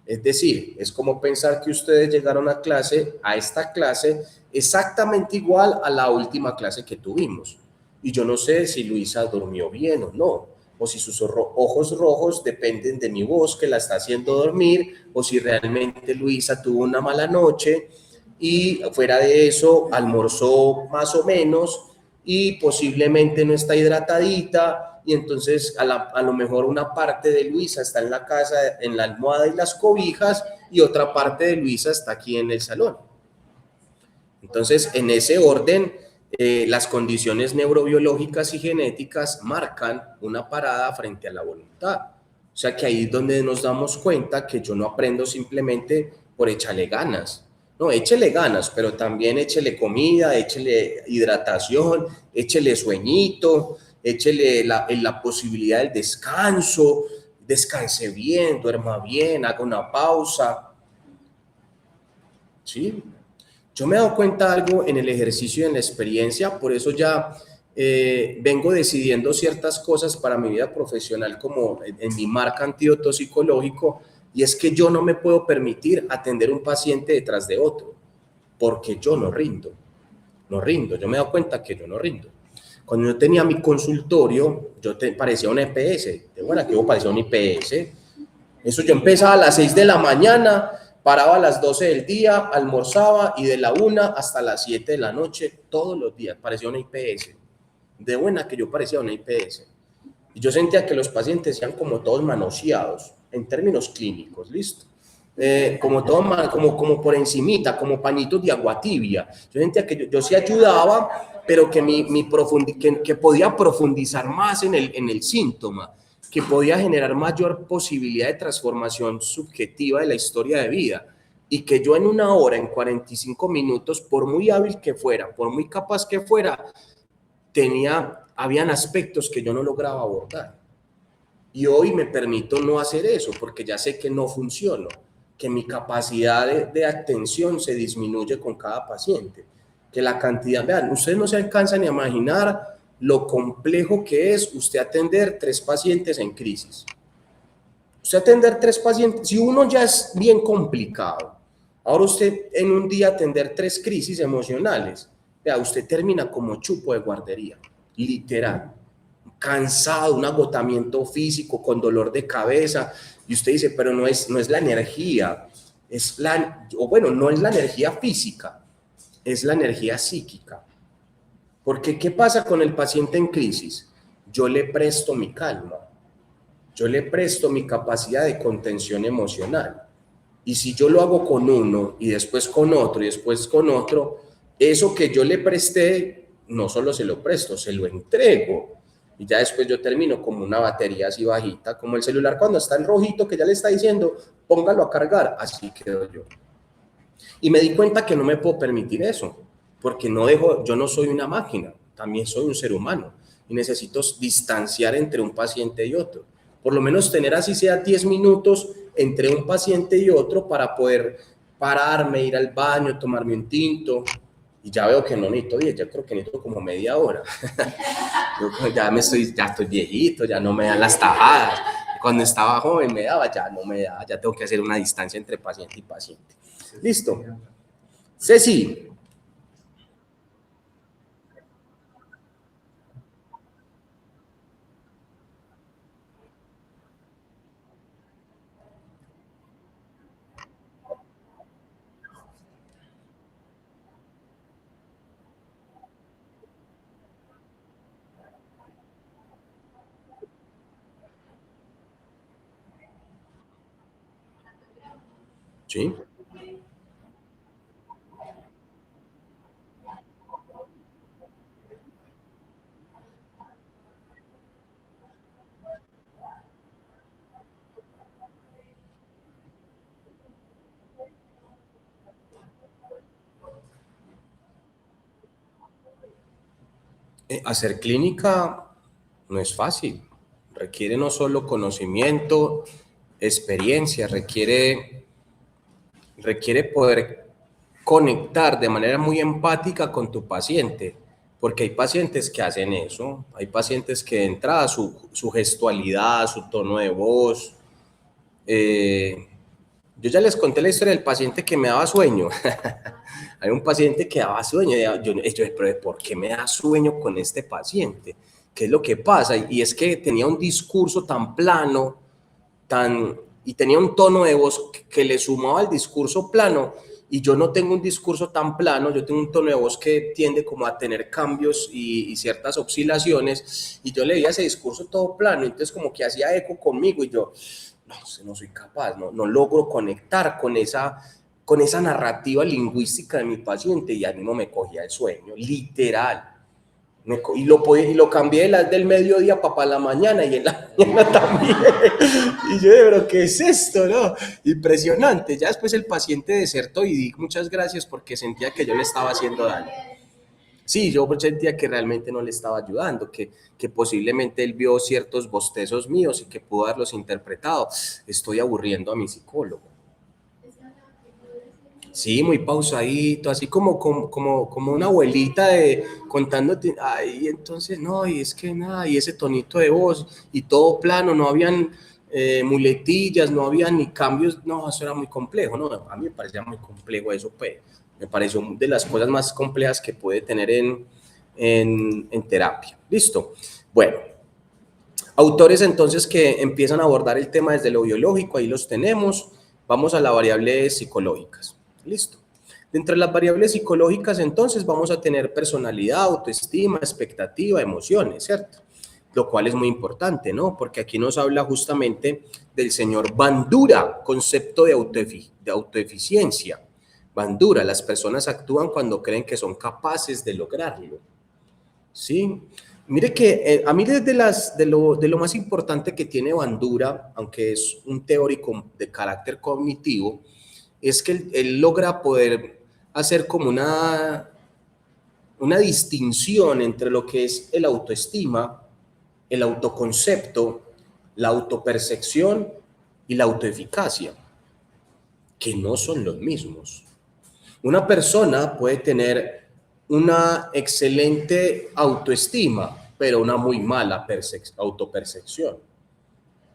Es decir, es como pensar que ustedes llegaron a esta clase exactamente igual a la última clase que tuvimos. Y yo no sé si Luisa durmió bien o no, o si sus ojos rojos dependen de mi voz que la está haciendo dormir, o si realmente Luisa tuvo una mala noche y fuera de eso almorzó más o menos y posiblemente no está hidratadita, y entonces a lo mejor una parte de Luisa está en la casa, en la almohada y las cobijas, y otra parte de Luisa está aquí en el salón. Entonces, en ese orden, las condiciones neurobiológicas y genéticas marcan una parada frente a la voluntad. O sea que ahí es donde nos damos cuenta que yo no aprendo simplemente por echarle ganas. No, échele ganas, pero también échele comida, échele hidratación, échele sueñito, échele la posibilidad del descanso, descanse bien, duerma bien, haga una pausa. ¿Sí? Yo me he dado cuenta de algo en el ejercicio y en la experiencia, por eso ya vengo decidiendo ciertas cosas para mi vida profesional como en mi marca antídoto psicológico, y es que yo no me puedo permitir atender un paciente detrás de otro, porque yo no rindo, yo me he dado cuenta que yo no rindo. Cuando yo tenía mi consultorio, parecía un EPS, de buena que yo parecía un IPS, eso yo empezaba a las 6 de la mañana, paraba a las 12 del día, almorzaba y de la 1 hasta las 7 de la noche, todos los días, parecía una IPS. De buena que yo parecía una IPS. Y yo sentía que los pacientes sean como todos manoseados, en términos clínicos, ¿listo? Como por encimita, como pañitos de agua tibia. Yo sentía que yo sí ayudaba, pero que podía profundizar más en el síntoma, que podía generar mayor posibilidad de transformación subjetiva de la historia de vida, y que yo en 1 hora, en 45 minutos, por muy hábil que fuera, por muy capaz que fuera, habían aspectos que yo no lograba abordar. Y hoy me permito no hacer eso, porque ya sé que no funciono, que mi capacidad de atención se disminuye con cada paciente, que la cantidad, vean, ustedes no se alcanzan a imaginar lo complejo que es usted atender 3 pacientes en crisis. Usted atender 3 pacientes, si uno ya es bien complicado, ahora usted en un día atender 3 crisis emocionales, vea, usted termina como chupo de guardería, literal, cansado, un agotamiento físico, con dolor de cabeza, y usted dice, pero no es la energía, no es la energía física, es la energía psíquica. Porque, ¿qué pasa con el paciente en crisis? Yo le presto mi calma, yo le presto mi capacidad de contención emocional. Y si yo lo hago con uno, y después con otro, y después con otro, eso que yo le presté, no solo se lo presto, se lo entrego. Y ya después yo termino como una batería así bajita, como el celular cuando está en rojito, que ya le está diciendo, póngalo a cargar, así quedo yo. Y me di cuenta que no me puedo permitir eso, porque yo no soy una máquina, también soy un ser humano, y necesito distanciar entre un paciente y otro. Por lo menos tener así sea 10 minutos entre un paciente y otro para poder pararme, ir al baño, tomarme un tinto. Y ya veo que no necesito 10, ya creo que necesito como media hora. Ya estoy viejito, ya no me dan las tajadas. Cuando estaba joven me daba, ya no me da, ya tengo que hacer una distancia entre paciente y paciente. ¿Listo? Ceci. Sí. Hacer clínica no es fácil, requiere no solo conocimiento, experiencia, requiere poder conectar de manera muy empática con tu paciente, porque hay pacientes que hacen eso, hay pacientes que de entrada su gestualidad, su tono de voz, yo ya les conté la historia del paciente que me daba sueño. Hay un paciente que daba sueño. Pero ¿por qué me da sueño con este paciente? ¿Qué es lo que pasa? Y es que tenía un discurso tan plano, y tenía un tono de voz que le sumaba al discurso plano, y yo no tengo un discurso tan plano, yo tengo un tono de voz que tiende como a tener cambios y ciertas oscilaciones, y yo leía ese discurso todo plano, entonces como que hacía eco conmigo y yo, no soy capaz, no logro conectar con esa narrativa lingüística de mi paciente, y ahí mismo me cogía el sueño, literal. Y lo cambié del mediodía para la mañana, y en la mañana también. Y yo, pero ¿qué es esto, no? Impresionante. Ya después el paciente desertó y di muchas gracias porque sentía que yo le estaba haciendo daño. Sí, yo sentía que realmente no le estaba ayudando, que posiblemente él vio ciertos bostezos míos y que pudo haberlos interpretado. Estoy aburriendo a mi psicólogo. Sí, muy pausadito, así como una abuelita contándote, ay, entonces no, y es que nada, y ese tonito de voz, y todo plano, no habían muletillas, no había ni cambios, no, eso era muy complejo, no, a mí me parecía muy complejo eso, pues, me pareció de las cosas más complejas que puede tener en terapia. Listo. Bueno, autores entonces que empiezan a abordar el tema desde lo biológico, ahí los tenemos. Vamos a las variables psicológicas. Listo. Dentro de las variables psicológicas, entonces, vamos a tener personalidad, autoestima, expectativa, emociones, ¿cierto? Lo cual es muy importante, ¿no? Porque aquí nos habla justamente del señor Bandura, concepto de autoeficiencia. Bandura, las personas actúan cuando creen que son capaces de lograrlo, ¿sí? Mire que a mí de lo más importante que tiene Bandura, aunque es un teórico de carácter cognitivo, es que él logra poder hacer como una distinción entre lo que es el autoestima, el autoconcepto, la autopercepción y la autoeficacia, que no son los mismos. Una persona puede tener una excelente autoestima, pero una muy mala autopercepción.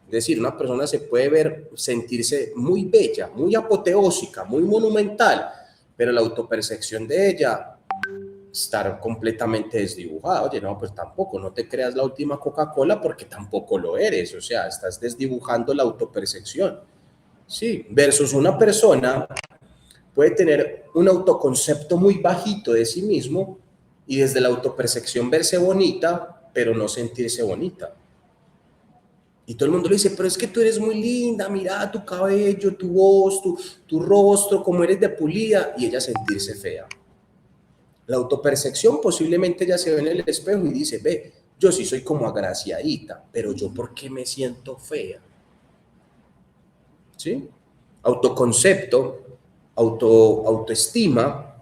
Es decir, una persona se puede sentirse muy bella, muy apoteósica, muy monumental, pero la autopercepción de ella estar completamente desdibujada. Oye, no, pues tampoco, no te creas la última Coca-Cola porque tampoco lo eres, o sea, estás desdibujando la autopercepción. Sí, versus una persona puede tener un autoconcepto muy bajito de sí mismo y desde la autopercepción verse bonita, pero no sentirse bonita. Y todo el mundo le dice, pero es que tú eres muy linda, mira tu cabello, tu voz, tu rostro, cómo eres de pulida, y ella sentirse fea. La autopercepción posiblemente ella se ve en el espejo y dice, ve, yo sí soy como agraciadita, pero yo ¿por qué me siento fea? ¿Sí? Autoconcepto, autoestima,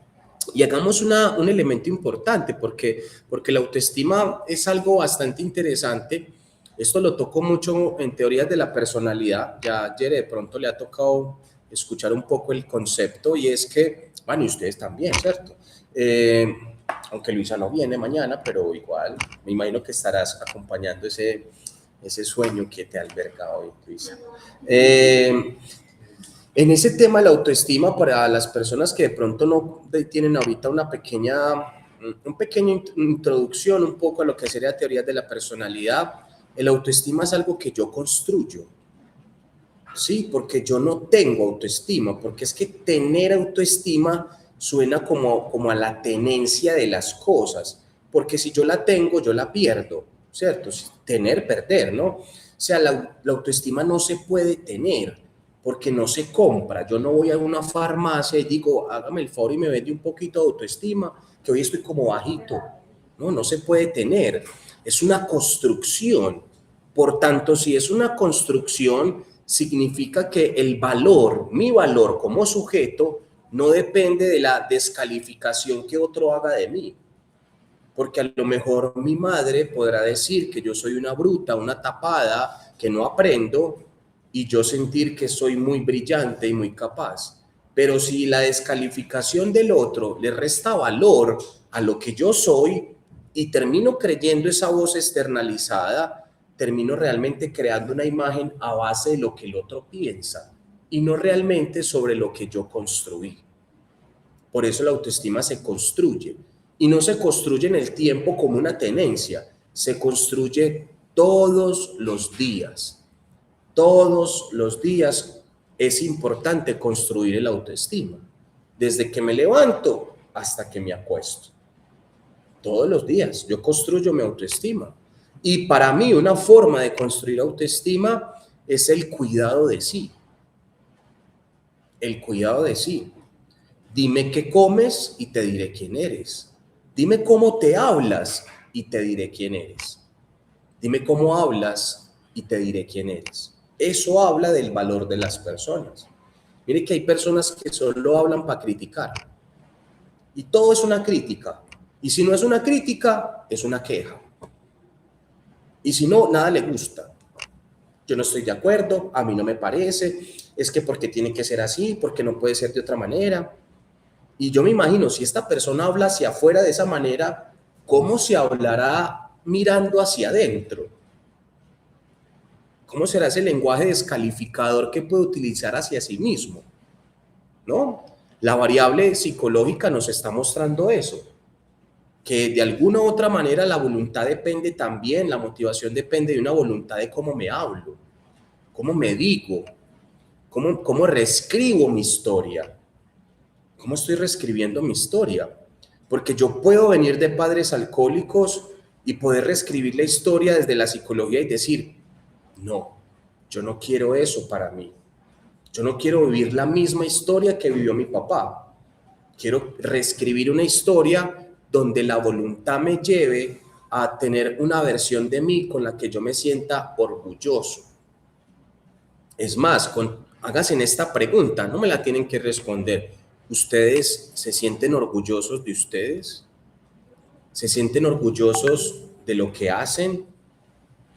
y hagamos un elemento importante porque la autoestima es algo bastante interesante. Esto lo toco mucho en teorías de la personalidad. Ya Jere de pronto le ha tocado escuchar un poco el concepto, y es que, bueno, y ustedes también, ¿cierto? Aunque Luisa no viene mañana, pero igual me imagino que estarás acompañando ese sueño que te alberga hoy, Luisa. En ese tema de la autoestima, para las personas que de pronto no tienen ahorita una pequeña introducción un poco a lo que sería teoría de la personalidad, el autoestima es algo que yo construyo, ¿sí? Porque yo no tengo autoestima, porque es que tener autoestima suena como a la tenencia de las cosas, porque si yo la tengo, yo la pierdo, ¿cierto? Tener, perder, ¿no? O sea, la autoestima no se puede tener, porque no se compra. Yo no voy a una farmacia y digo, hágame el favor y me vende un poquito de autoestima, que hoy estoy como bajito. No se puede tener. Es una construcción. Por tanto, si es una construcción, significa que el valor, mi valor como sujeto, no depende de la descalificación que otro haga de mí. Porque a lo mejor mi madre podrá decir que yo soy una bruta, una tapada, que no aprendo, y yo sentir que soy muy brillante y muy capaz. Pero si la descalificación del otro le resta valor a lo que yo soy y termino creyendo esa voz externalizada, termino realmente creando una imagen a base de lo que el otro piensa y no realmente sobre lo que yo construí. Por eso la autoestima se construye, y no se construye en el tiempo como una tenencia, se construye todos los días. Todos los días es importante construir el autoestima. desde que me levanto hasta que me acuesto. Todos los días yo construyo mi autoestima. Y para mí una forma de construir autoestima es el cuidado de sí. El cuidado de sí. Dime qué comes y te diré quién eres. Dime cómo te hablas y te diré quién eres. Dime cómo hablas y te diré quién eres. Eso habla del valor de las personas. Mire que hay personas que solo hablan para criticar. Y todo es una crítica. Y si no es una crítica, es una queja. Y si no, nada le gusta. Yo no estoy de acuerdo, a mí no me parece, es que porque tiene que ser así, porque no puede ser de otra manera. Y yo me imagino, si esta persona habla hacia afuera de esa manera, ¿cómo se hablará mirando hacia adentro? ¿Cómo será ese lenguaje descalificador que puede utilizar hacia sí mismo? ¿No? La variable psicológica nos está mostrando eso, que de alguna u otra manera la voluntad depende también, la motivación depende de una voluntad de cómo me hablo, cómo me digo, cómo reescribo mi historia, cómo estoy reescribiendo mi historia. Porque yo puedo venir de padres alcohólicos y poder reescribir la historia desde la psicología y decir, no, yo no quiero eso para mí. Yo no quiero vivir la misma historia que vivió mi papá. Quiero reescribir una historia donde la voluntad me lleve a tener una versión de mí con la que yo me sienta orgulloso. Es más, háganse en esta pregunta, no me la tienen que responder. ¿Ustedes se sienten orgullosos de ustedes? ¿Se sienten orgullosos de lo que hacen?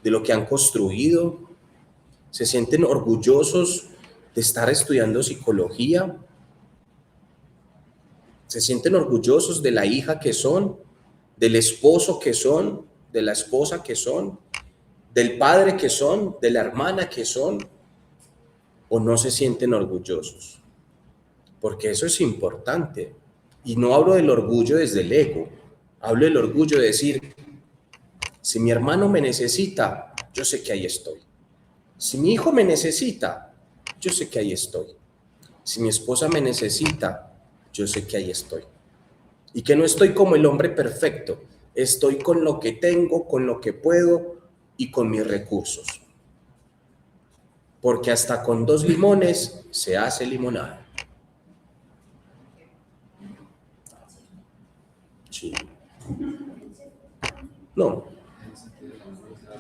¿De lo que han construido? ¿Se sienten orgullosos de estar estudiando psicología? ¿Se sienten orgullosos de la hija que son, del esposo que son, de la esposa que son, del padre que son, de la hermana que son? ¿O no se sienten orgullosos? Porque eso es importante. Y no hablo del orgullo desde el ego, hablo del orgullo de decir, si mi hermano me necesita, yo sé que ahí estoy. Si mi hijo me necesita, yo sé que ahí estoy. Si mi esposa me necesita, yo sé que ahí estoy. Y que no estoy como el hombre perfecto. Estoy con lo que tengo, con lo que puedo y con mis recursos. Porque hasta con 2 limones se hace limonada. Sí. No.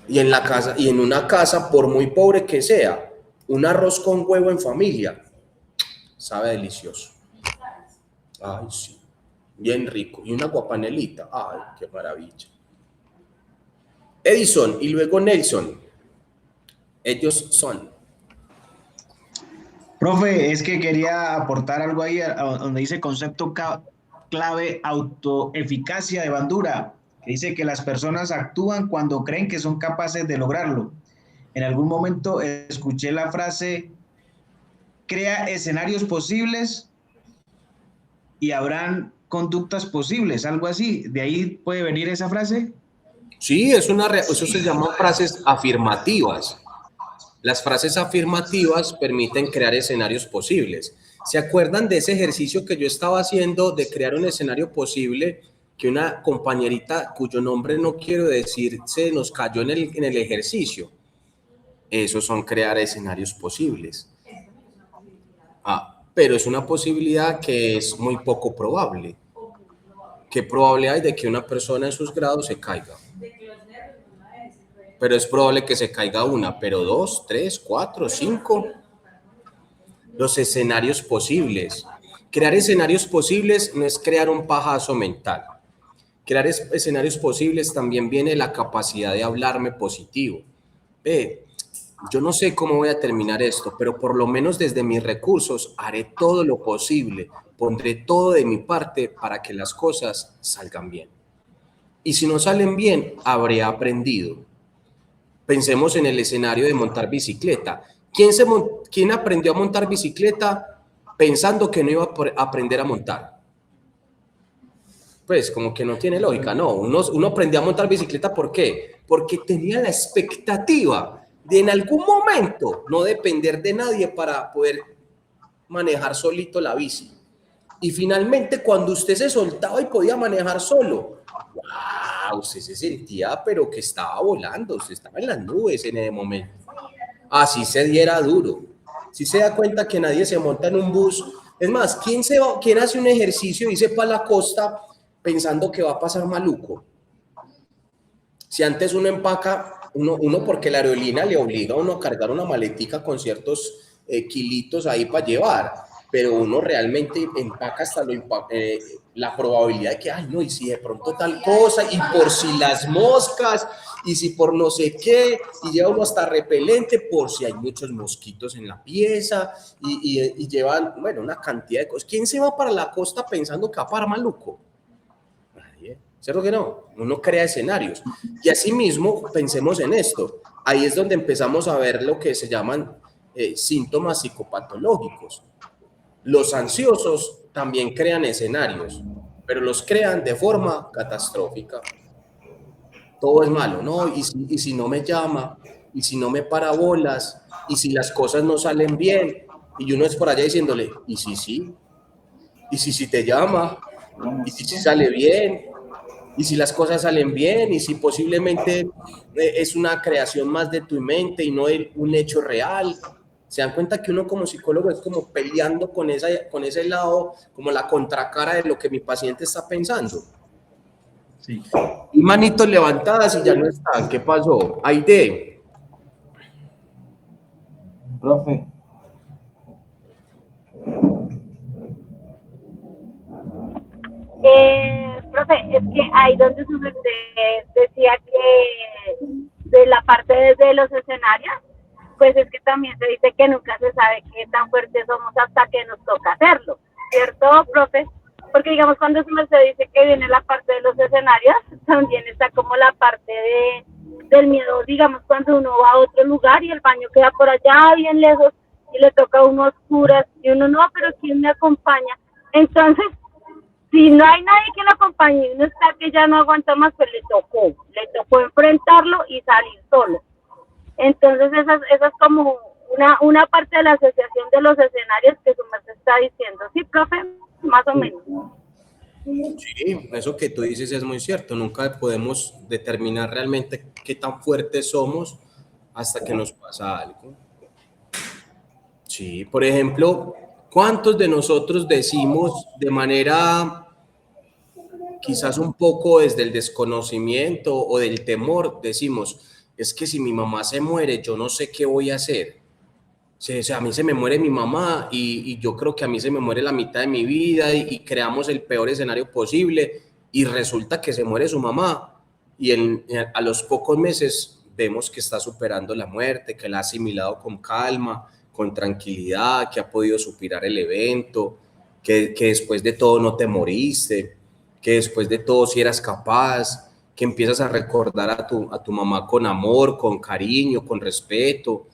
Y en la casa, y en una casa, por muy pobre que sea, un arroz con huevo en familia sabe delicioso. Ay, sí, bien rico. Y una guapanelita, ay, qué maravilla. Edison y luego Nelson, ellos son. Profe, es que quería aportar algo ahí donde dice concepto clave autoeficacia de Bandura, que dice que las personas actúan cuando creen que son capaces de lograrlo. En algún momento escuché la frase, crea escenarios posibles y habrán conductas posibles, algo así. ¿De ahí puede venir esa frase? Sí, eso se llama frases afirmativas. Las frases afirmativas permiten crear escenarios posibles. ¿Se acuerdan de ese ejercicio que yo estaba haciendo de crear un escenario posible que una compañerita cuyo nombre no quiero decir se nos cayó en el ejercicio? Esos son crear escenarios posibles. Pero es una posibilidad que es muy poco probable. ¿Qué probabilidad hay de que una persona en sus grados se caiga? Pero es probable que se caiga una, pero 2, 3, 4, 5. Los escenarios posibles. Crear escenarios posibles no es crear un pajazo mental. Crear escenarios posibles también viene la capacidad de hablarme positivo. Yo no sé cómo voy a terminar esto, pero por lo menos desde mis recursos haré todo lo posible, pondré todo de mi parte para que las cosas salgan bien. Y si no salen bien, habré aprendido. Pensemos en el escenario de montar bicicleta. ¿Quién aprendió a montar bicicleta pensando que no iba a aprender a montar? Pues como que no tiene lógica, no. Uno aprendió a montar bicicleta, ¿por qué? Porque tenía la expectativa de en algún momento no depender de nadie para poder manejar solito la bici. Y finalmente, cuando usted se soltaba y podía manejar solo, wow, usted se sentía, pero que estaba volando, usted estaba en las nubes en ese momento. Así se diera duro. Si se da cuenta que nadie se monta en un bus, es más, ¿quién hace un ejercicio y dice para la costa pensando que va a pasar maluco? Si antes uno empaca, uno porque la aerolínea le obliga a uno a cargar una maletica con ciertos kilitos ahí para llevar, pero uno realmente empaca hasta la probabilidad de que, ay, no, y si de pronto tal cosa, y por si las moscas, y si por no sé qué, y lleva uno hasta repelente por si hay muchos mosquitos en la pieza, y llevan, bueno, una cantidad de cosas. ¿Quién se va para la costa pensando que va para maluco? Nadie. ¿Cierto que no? Uno crea escenarios. Y asimismo, pensemos en esto. Ahí es donde empezamos a ver lo que se llaman síntomas psicopatológicos. Los ansiosos también crean escenarios, pero los crean de forma catastrófica. Todo es malo, ¿no? Y si no me llama, y si no me para bolas, y si las cosas no salen bien, y uno es por allá diciéndole, y si sí, y si te llama, y si sale bien, y si las cosas salen bien, y si posiblemente es una creación más de tu mente y no un hecho real. Se dan cuenta que uno como psicólogo es como peleando con ese lado, como la contracara de lo que mi paciente está pensando. Sí. Y manitos levantadas y ya no están. ¿Qué pasó? Aide. Profe. Profe, es que ahí donde su merced decía que de la parte de los escenarios, pues es que también se dice que nunca se sabe qué tan fuertes somos hasta que nos toca hacerlo, ¿cierto, profe? Porque digamos cuando su merced dice que viene la parte de los escenarios, también está como la parte del miedo, digamos cuando uno va a otro lugar y el baño queda por allá bien lejos y le toca a uno oscuras y uno no, pero ¿quién me acompaña? Entonces, si no hay nadie que lo acompañe y uno está que ya no aguanta más, pues le tocó enfrentarlo y salir solo. Entonces esa es como una parte de la asociación de los escenarios que su merced está diciendo. Sí, profe, más o menos. Sí, eso que tú dices es muy cierto. Nunca podemos determinar realmente qué tan fuertes somos hasta que nos pasa algo. Sí, por ejemplo, ¿cuántos de nosotros decimos de manera quizás un poco desde el desconocimiento o del temor, decimos, es que si mi mamá se muere, yo no sé qué voy a hacer? O sea, a mí se me muere mi mamá y yo creo que a mí se me muere la mitad de mi vida y creamos el peor escenario posible y resulta que se muere su mamá y a los pocos meses vemos que está superando la muerte, que la ha asimilado con calma, con tranquilidad, que ha podido superar el evento, que después de todo no te moriste, que después de todo sí eras capaz, que empiezas a recordar a tu mamá con amor, con cariño, con respeto.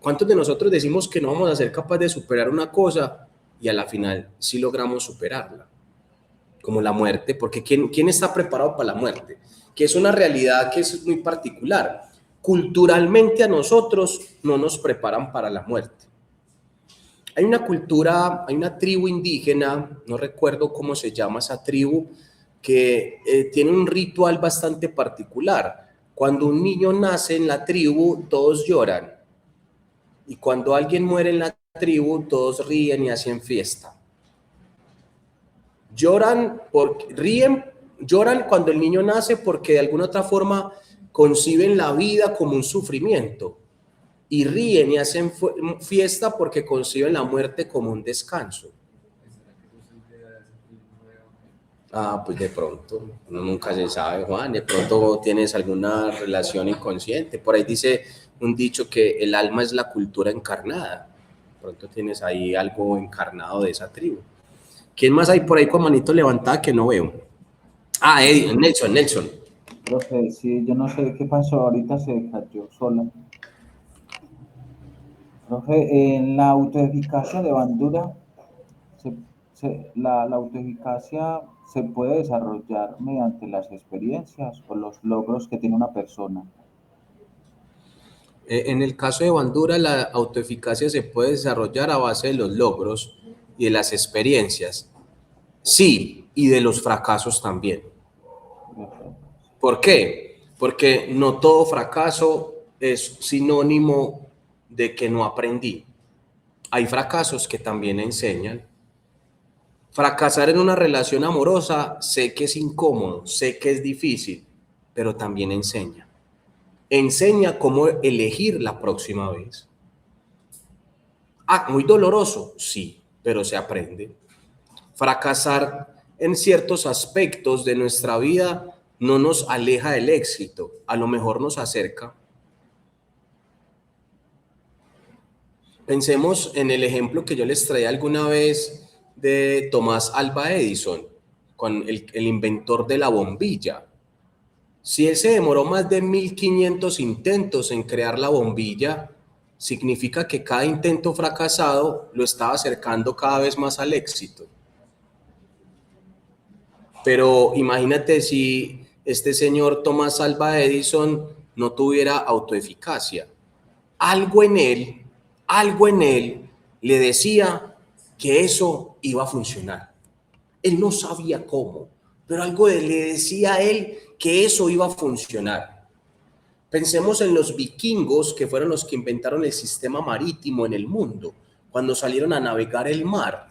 ¿Cuántos de nosotros decimos que no vamos a ser capaces de superar una cosa y a la final sí logramos superarla? Como la muerte, porque ¿quién está preparado para la muerte? Que es una realidad que es muy particular. Culturalmente a nosotros no nos preparan para la muerte. Hay una cultura, hay una tribu indígena, no recuerdo cómo se llama esa tribu, que tiene un ritual bastante particular. Cuando un niño nace en la tribu, todos lloran. Y cuando alguien muere en la tribu, todos ríen y hacen fiesta. Lloran cuando el niño nace porque de alguna otra forma conciben la vida como un sufrimiento. Y ríen y hacen fiesta porque conciben la muerte como un descanso. Ah, pues de pronto, uno nunca se sabe, Juan, de pronto tienes alguna relación inconsciente. Por ahí dice un dicho que el alma es la cultura encarnada. De pronto tienes ahí algo encarnado de esa tribu. ¿Quién más hay por ahí con manito levantada que no veo? Ah, Nelson. Profe, sí, yo no sé qué pasó, ahorita se cayó sola. Profe, en la autoeficacia de Bandura, la autoeficacia se puede desarrollar mediante las experiencias o los logros que tiene una persona. En el caso de Bandura, la autoeficacia se puede desarrollar a base de los logros y de las experiencias. Sí, y de los fracasos también. ¿Por qué? Porque no todo fracaso es sinónimo de que no aprendí. Hay fracasos que también enseñan. Fracasar en una relación amorosa, sé que es incómodo, sé que es difícil, pero también enseña. Enseña cómo elegir la próxima vez. Ah, muy doloroso, sí, pero se aprende. Fracasar en ciertos aspectos de nuestra vida no nos aleja del éxito, a lo mejor nos acerca. Pensemos en el ejemplo que yo les traía alguna vez de Tomás Alva Edison, con el inventor de la bombilla. Si él se demoró más de 1500 intentos en crear la bombilla, significa que cada intento fracasado lo estaba acercando cada vez más al éxito. Pero imagínate si este señor Tomás Alva Edison no tuviera autoeficacia. Algo en él le decía que eso iba a funcionar. Él no sabía cómo, pero algo le decía a él que eso iba a funcionar. Pensemos en los vikingos, que fueron los que inventaron el sistema marítimo en el mundo, cuando salieron a navegar el mar.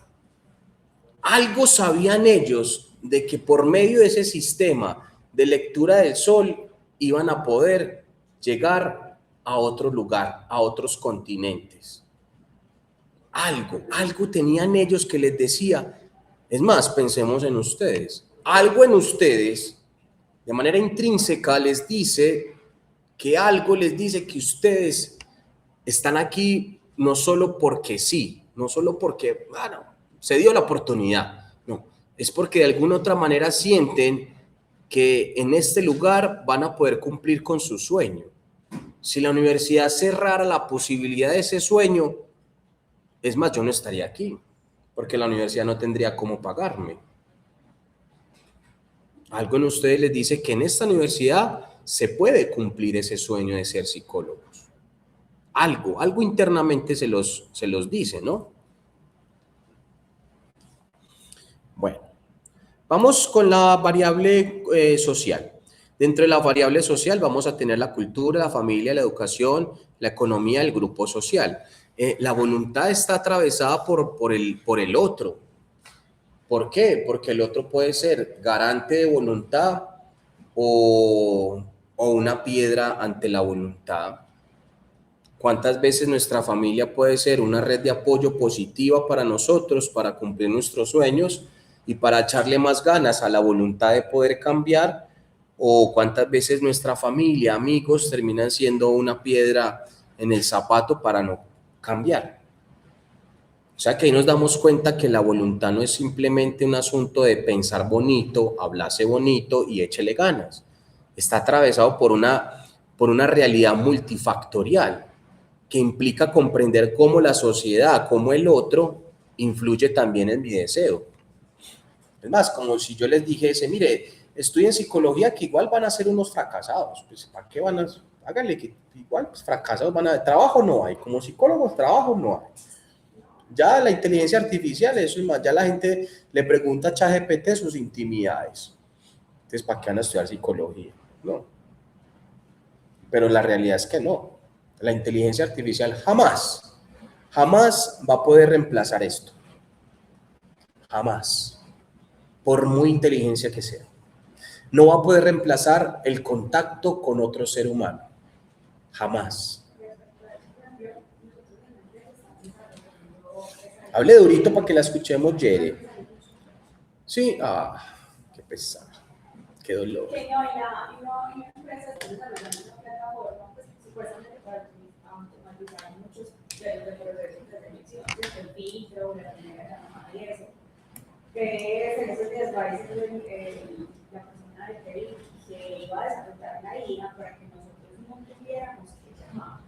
Algo sabían ellos de que por medio de ese sistema de lectura del sol iban a poder llegar a otro lugar, a otros continentes. Algo tenían ellos que les decía. Es más, pensemos en ustedes. Algo en ustedes, de manera intrínseca, les dice que algo les dice que ustedes están aquí no solo porque sí, no solo porque, bueno, se dio la oportunidad. No, es porque de alguna otra manera sienten que en este lugar van a poder cumplir con su sueño. Si la universidad cerrara la posibilidad de ese sueño, es más, yo no estaría aquí, porque la universidad no tendría cómo pagarme. Algo en ustedes les dice que en esta universidad se puede cumplir ese sueño de ser psicólogos. Algo internamente se los dice, ¿no? Bueno, vamos con la variable social. Dentro de la variable social vamos a tener la cultura, la familia, la educación, la economía, el grupo social. La voluntad está atravesada por el otro. ¿Por qué? Porque el otro puede ser garante de voluntad o una piedra ante la voluntad. ¿Cuántas veces nuestra familia puede ser una red de apoyo positiva para nosotros, para cumplir nuestros sueños y para echarle más ganas a la voluntad de poder cambiar? ¿O cuántas veces nuestra familia, amigos, terminan siendo una piedra en el zapato para no cambiar? O sea que ahí nos damos cuenta que la voluntad no es simplemente un asunto de pensar bonito, hablarse bonito y échele ganas. Está atravesado por una realidad multifactorial que implica comprender cómo la sociedad, cómo el otro influye también en mi deseo. Es más, como si yo les dijese, mire, estudien psicología que igual van a ser unos fracasados. Pues, ¿para qué van a...? Háganle que igual pues, fracasados van a... Trabajo no hay, como psicólogos trabajo no hay. Ya la inteligencia artificial, eso es más, ya la gente le pregunta a ChatGPT sus intimidades. Entonces, ¿para qué van a estudiar psicología? No. Pero la realidad es que no. La inteligencia artificial jamás va a poder reemplazar esto. Jamás. Por muy inteligencia que sea. No va a poder reemplazar el contacto con otro ser humano. Jamás. Hable durito para que la escuchemos, Yere. Sí, qué pesar, qué dolor. Que no hay una empresa que desarrolla una plataforma, pues supuestamente para automatizar muchos de los procesos de selección, desde el filtro, la primera llamada y eso. Que en esos días va a decir la persona de TI que iba a desarrollar la IA para que nosotros no tuviéramos que llamar,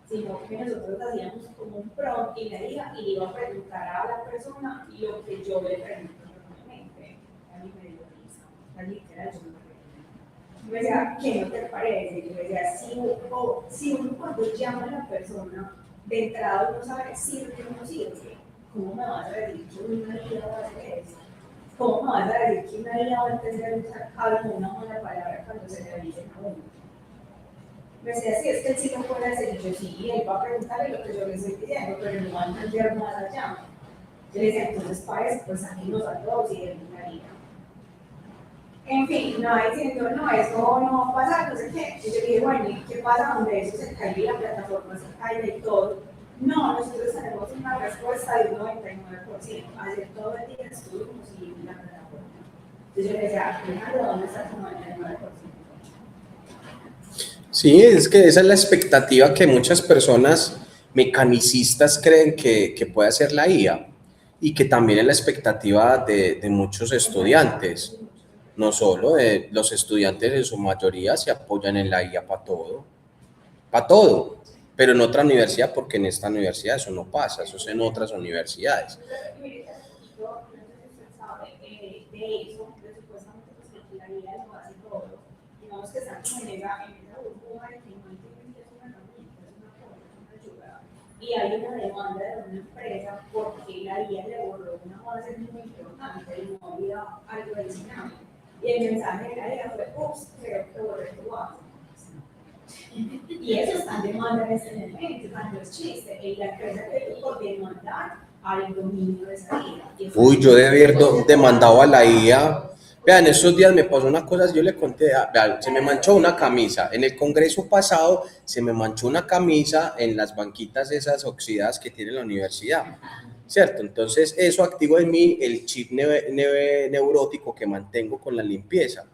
sino que nosotros hacíamos como un prompt y la IA y iba a preguntar a la persona lo que yo le pregunto normalmente. A mí me dio risa, la literal yo no me pregunté. Me decía, ¿qué no te parece? Yo me decía, si uno cuando llama a la persona, de entrada uno sabe sirve o no sirve. ¿cómo me vas a decir que una IA va a hacer eso? ¿Cómo me vas a decir que una IA va a entender usar una mala palabra cuando se le dicen a uno? Me decía, sí, es que él sí lo puede hacer, y yo sí, y él va a preguntarle lo que yo le estoy diciendo, pero no va a entender más allá. Yo le decía, entonces para eso, pues aquí nos a todos y él una IA. En fin, no diciendo, no, eso no va a pasar, no sé qué. Y yo dije, bueno, ¿y qué pasa donde eso se cae y la plataforma se cae y todo? No, nosotros tenemos una respuesta de un 99%, hacer todo el día estuvimos y la plataforma. Entonces yo le decía, Alejandro, ¿dónde está tu 99%? Sí, es que esa es la expectativa que muchas personas mecanicistas creen que puede hacer la IA y que también es la expectativa de muchos estudiantes. No solo los estudiantes en su mayoría se apoyan en la IA para todo, pero en otra universidad, porque en esta universidad eso no pasa, eso es en otras universidades. De eso, supuestamente, pues que la IA lo hace todo. Digamos que están como en esa burbuja de que no entienden que es una herramienta, es una cosa, es una ayuda. Y hay una demanda de una empresa porque la IA le borró una base muy importante y no había algo adicional. Y el mensaje de la IA fue, ups, creo que borré tu base. Y eso está en demanda en este momento, no es chiste. Y la empresa que por demandar al dominio de esa IA. Uy, yo debí haber demandado a la IA. Vean, estos días me pasó una cosa, yo le conté, vean, se me manchó una camisa. En el congreso pasado se me manchó una camisa en las banquitas esas oxidadas que tiene la universidad, ¿cierto? Entonces eso activó en mí el chip neurótico que mantengo con la limpieza.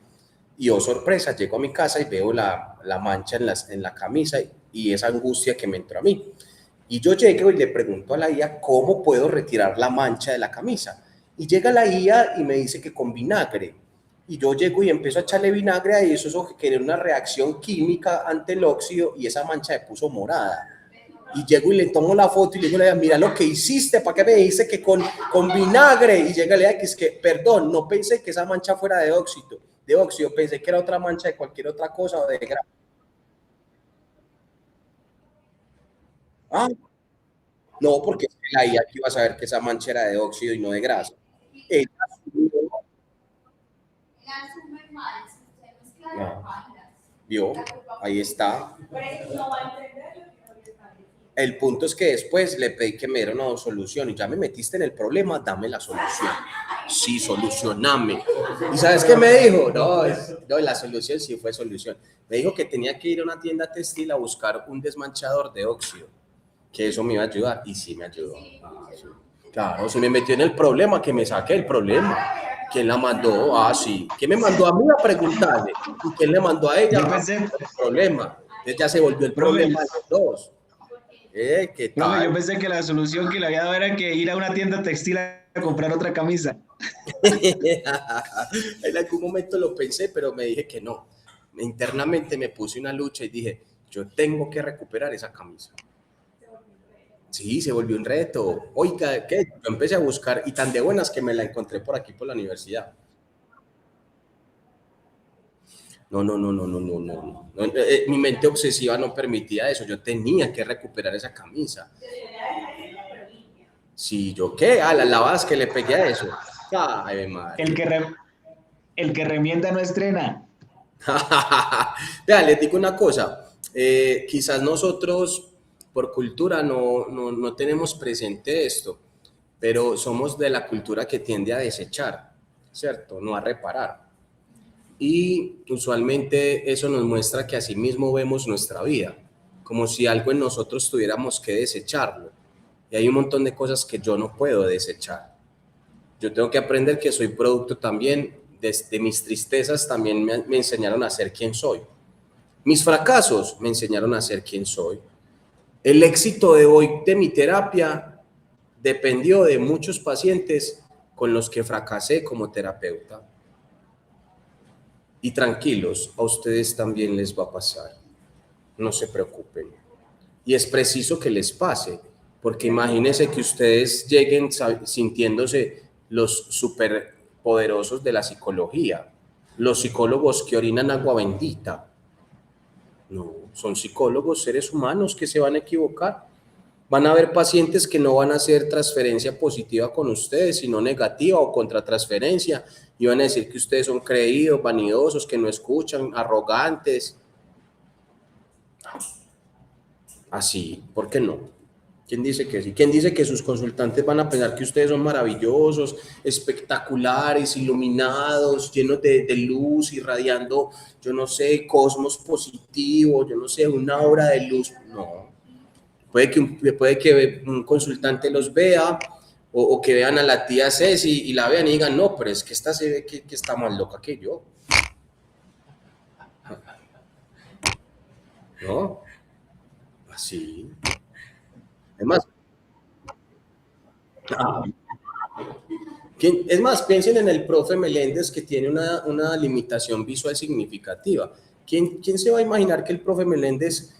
Y oh sorpresa, llego a mi casa y veo la mancha en la camisa y esa angustia que me entró a mí. Y yo llego y le pregunto a la IA cómo puedo retirar la mancha de la camisa. Y llega la IA y me dice que con vinagre. Y yo llego y empiezo a echarle vinagre y eso genera una reacción química ante el óxido y esa mancha se puso morada. Y llego y le tomo la foto y le digo, mira lo que hiciste, ¿para qué me dijiste que con vinagre? Y llega la IA que es que, perdón, no pensé que esa mancha fuera de óxido, pensé que era otra mancha de cualquier otra cosa o de grasa. Ah, no, porque la IA que iba a saber que esa mancha era de óxido y no de grasa. Ella vio, ahí está. El punto es que después le pedí que me diera una solución y ya me metiste en el problema, dame la solución. Sí, solucioname. ¿Y sabes qué me dijo? No, la solución sí fue solución. Me dijo que tenía que ir a una tienda textil a buscar un desmanchador de óxido, que eso me iba a ayudar y sí me ayudó. Ah, sí. Claro, se me metió en el problema, que me saque el problema. ¿Quién la mandó? Ah, sí. ¿Quién me mandó a mí a preguntarle? ¿Y quién le mandó a ella? El problema. Entonces ya se volvió el problema de los dos. ¿Qué tal? Yo pensé que la solución que le había dado era que ir a una tienda textil a comprar otra camisa. En algún momento lo pensé, pero me dije que no. Internamente me puse una lucha y dije, yo tengo que recuperar esa camisa. Sí, se volvió un reto. Oiga, ¿qué? Yo empecé a buscar y tan de buenas que me la encontré por aquí por la universidad. No. Mi mente obsesiva no permitía eso. Yo tenía que recuperar esa camisa. Sí, ¿yo qué? Ah, las lavadas que le pegué a eso. Ay, madre. El que remienda no estrena. Vean, les digo una cosa. Quizás nosotros, por cultura, no tenemos presente esto, pero somos de la cultura que tiende a desechar, ¿cierto? No a reparar. Y usualmente eso nos muestra que así mismo vemos nuestra vida, como si algo en nosotros tuviéramos que desecharlo. Y hay un montón de cosas que yo no puedo desechar. Yo tengo que aprender que soy producto también de mis tristezas, también me enseñaron a ser quien soy. Mis fracasos me enseñaron a ser quien soy. El éxito de hoy de mi terapia dependió de muchos pacientes con los que fracasé como terapeuta. Y tranquilos, a ustedes también les va a pasar. No se preocupen. Y es preciso que les pase, porque imagínense que ustedes lleguen sintiéndose los superpoderosos de la psicología, los psicólogos que orinan agua bendita. No, son psicólogos, seres humanos que se van a equivocar. Van a haber pacientes que no van a hacer transferencia positiva con ustedes, sino negativa o contratransferencia, y van a decir que ustedes son creídos, vanidosos, que no escuchan, arrogantes. Así, ¿por qué no? ¿Quién dice que sí? ¿Quién dice que sus consultantes van a pensar que ustedes son maravillosos, espectaculares, iluminados, llenos de luz, irradiando, yo no sé, cosmos positivo, yo no sé, una obra de luz? No. Puede que un consultante los vea o que vean a la tía Ceci y la vean y digan, no, pero es que esta se ve que está más loca que yo. ¿No? Así. Además, es más, piensen en el profe Meléndez, que tiene una limitación visual significativa. ¿Quién se va a imaginar que el profe Meléndez,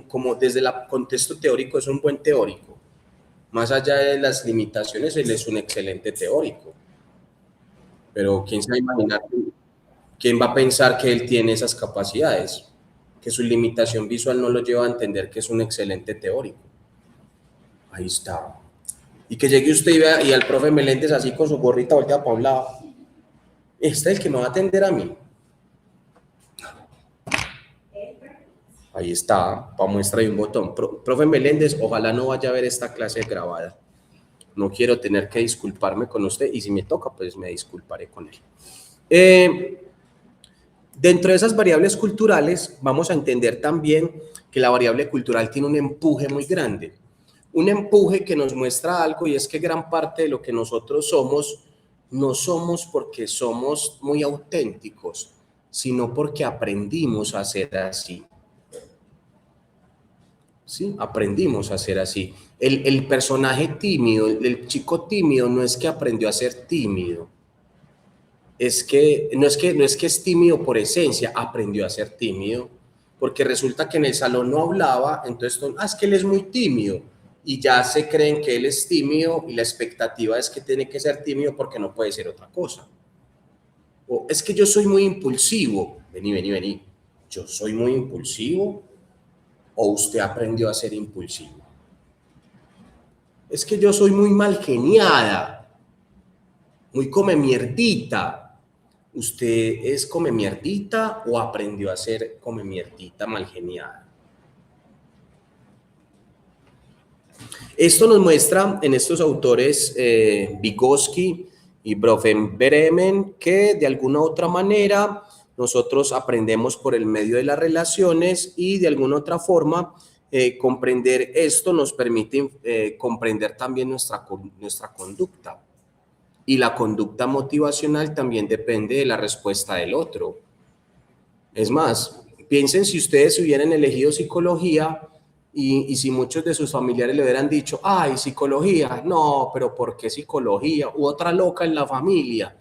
como desde el contexto teórico, es un buen teórico? Más allá de las limitaciones, él es un excelente teórico. Pero ¿quién se va a imaginar? ¿Quién va a pensar que él tiene esas capacidades? Que su limitación visual no lo lleva a entender que es un excelente teórico. Ahí está. Y que llegue usted y vea, y al profe Meléndez así con su gorrita volteada para un lado. Este es el que me va a atender a mí. Ahí está, para muestra de un botón. Profe Meléndez, ojalá no vaya a ver esta clase grabada. No quiero tener que disculparme con usted, y si me toca, pues me disculparé con él. Dentro de esas variables culturales, vamos a entender también que la variable cultural tiene un empuje muy grande. Un empuje que nos muestra algo, y es que gran parte de lo que nosotros somos, no somos porque somos muy auténticos, sino porque aprendimos a ser así. ¿Sí? Aprendimos a ser así. El personaje tímido, el chico tímido, no es que aprendió a ser tímido. No es que es tímido por esencia, aprendió a ser tímido, porque resulta que en el salón no hablaba, entonces, es que él es muy tímido, y ya se creen que él es tímido, y la expectativa es que tiene que ser tímido porque no puede ser otra cosa. O es que yo soy muy impulsivo, vení, yo soy muy impulsivo, o usted aprendió a ser impulsivo. Es que yo soy muy mal geniada, muy come mierdita. ¿Usted es come mierdita o aprendió a ser come mierdita mal geniada? Esto nos muestra en estos autores Vygotsky y Brophen-Bremen que de alguna u otra manera nosotros aprendemos por el medio de las relaciones, y de alguna otra forma comprender esto nos permite comprender también nuestra conducta. Y la conducta motivacional también depende de la respuesta del otro. Es más, piensen si ustedes hubieran elegido psicología y si muchos de sus familiares le hubieran dicho, ay, psicología, no, pero ¿por qué psicología? U otra loca en la familia.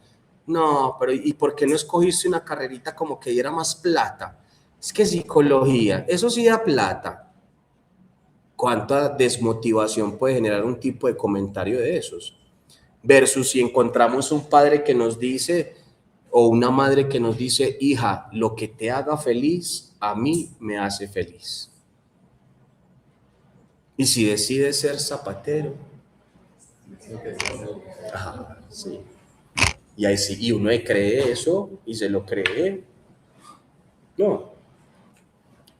No, pero ¿y por qué no escogiste una carrerita como que diera más plata? Es que psicología, eso sí da plata. ¿Cuánta desmotivación puede generar un tipo de comentario de esos? Versus si encontramos un padre que nos dice, o una madre que nos dice, hija, lo que te haga feliz, a mí me hace feliz. Y si decides ser zapatero, sí. Y ahí sí, y uno cree eso y se lo cree. No.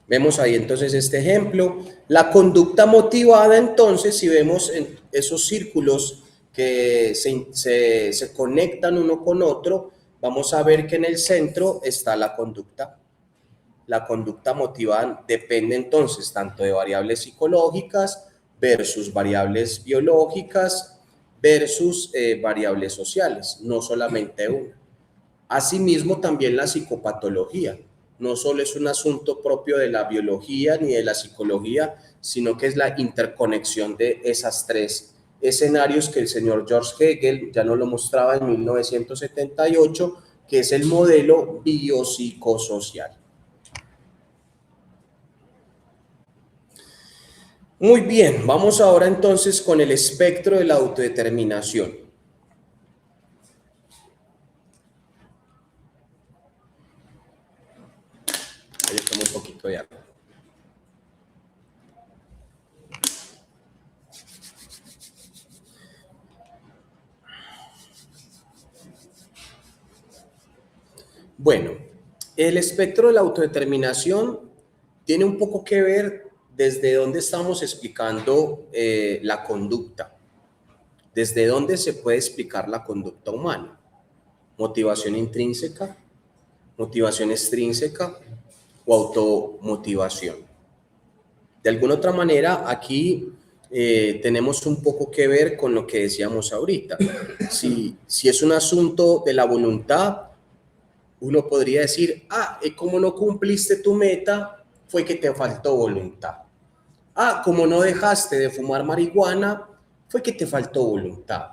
Vemos ahí entonces este ejemplo. La conducta motivada, entonces, si vemos en esos círculos que se conectan uno con otro, vamos a ver que en el centro está la conducta. La conducta motivada depende entonces tanto de variables psicológicas versus variables biológicas versus variables sociales, no solamente una. Asimismo, también la psicopatología no solo es un asunto propio de la biología ni de la psicología, sino que es la interconexión de esas tres escenarios que el señor George Hegel ya nos lo mostraba en 1978, que es el modelo biopsicosocial. Muy bien, vamos ahora entonces con el espectro de la autodeterminación. Ahí tomo un poquito de agua. Bueno, el espectro de la autodeterminación tiene un poco que ver desde dónde estamos explicando la conducta. ¿Desde dónde se puede explicar la conducta humana? Motivación intrínseca, motivación extrínseca o automotivación. De alguna otra manera, aquí tenemos un poco que ver con lo que decíamos ahorita. Si es un asunto de la voluntad, uno podría decir, como no cumpliste tu meta, fue que te faltó voluntad. Como no dejaste de fumar marihuana, fue que te faltó voluntad.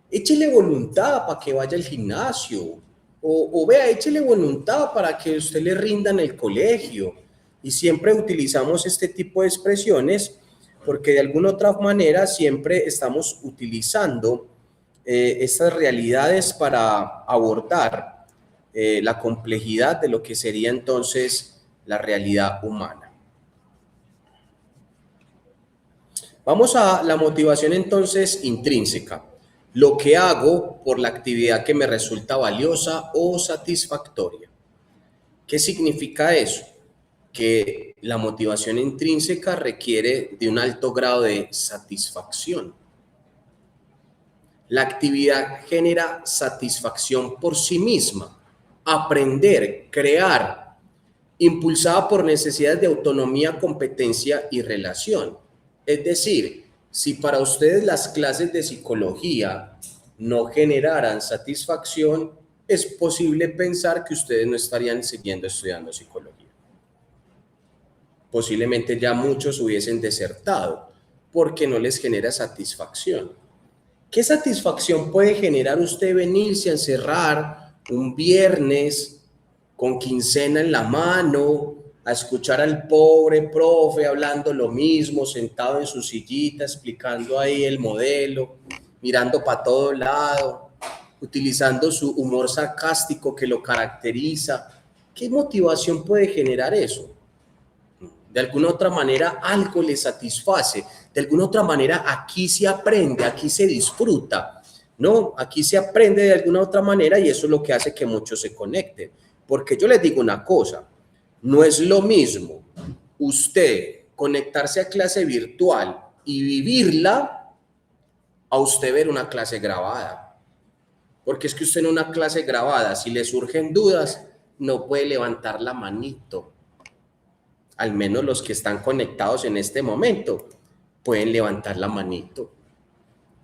Échele voluntad para que vaya al gimnasio. O vea, échele voluntad para que usted le rinda en el colegio. Y siempre utilizamos este tipo de expresiones porque de alguna otra manera siempre estamos utilizando estas realidades para abordar la complejidad de lo que sería entonces la realidad humana. Vamos a la motivación entonces intrínseca. Lo que hago por la actividad que me resulta valiosa o satisfactoria. ¿Qué significa eso? Que la motivación intrínseca requiere de un alto grado de satisfacción. La actividad genera satisfacción por sí misma. Aprender, crear, impulsada por necesidades de autonomía, competencia y relación. Es decir, si para ustedes las clases de psicología no generaran satisfacción, es posible pensar que ustedes no estarían siguiendo estudiando psicología. Posiblemente ya muchos hubiesen desertado porque no les genera satisfacción. ¿Qué satisfacción puede generar usted venirse a encerrar un viernes con quincena en la mano, a escuchar al pobre profe hablando lo mismo, sentado en su sillita, explicando ahí el modelo, mirando para todo lado, utilizando su humor sarcástico que lo caracteriza? ¿Qué motivación puede generar eso? De alguna otra manera algo le satisface, de alguna otra manera aquí se aprende, aquí se disfruta, ¿no? Aquí se aprende de alguna otra manera y eso es lo que hace que muchos se conecten. Porque yo les digo una cosa, no es lo mismo usted conectarse a clase virtual y vivirla a usted ver una clase grabada. Porque es que usted en una clase grabada, si le surgen dudas, no puede levantar la manito. Al menos los que están conectados en este momento pueden levantar la manito.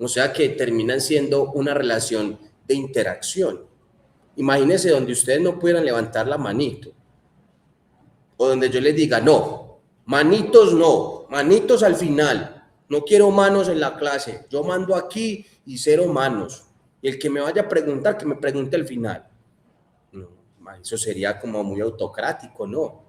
O sea que terminan siendo una relación de interacción. Imagínense donde ustedes no pudieran levantar la manito. O donde yo les diga, no, manitos no, manitos al final. No quiero manos en la clase. Yo mando aquí y 0 manos. Y el que me vaya a preguntar, que me pregunte al final. No, eso sería como muy autocrático, ¿no?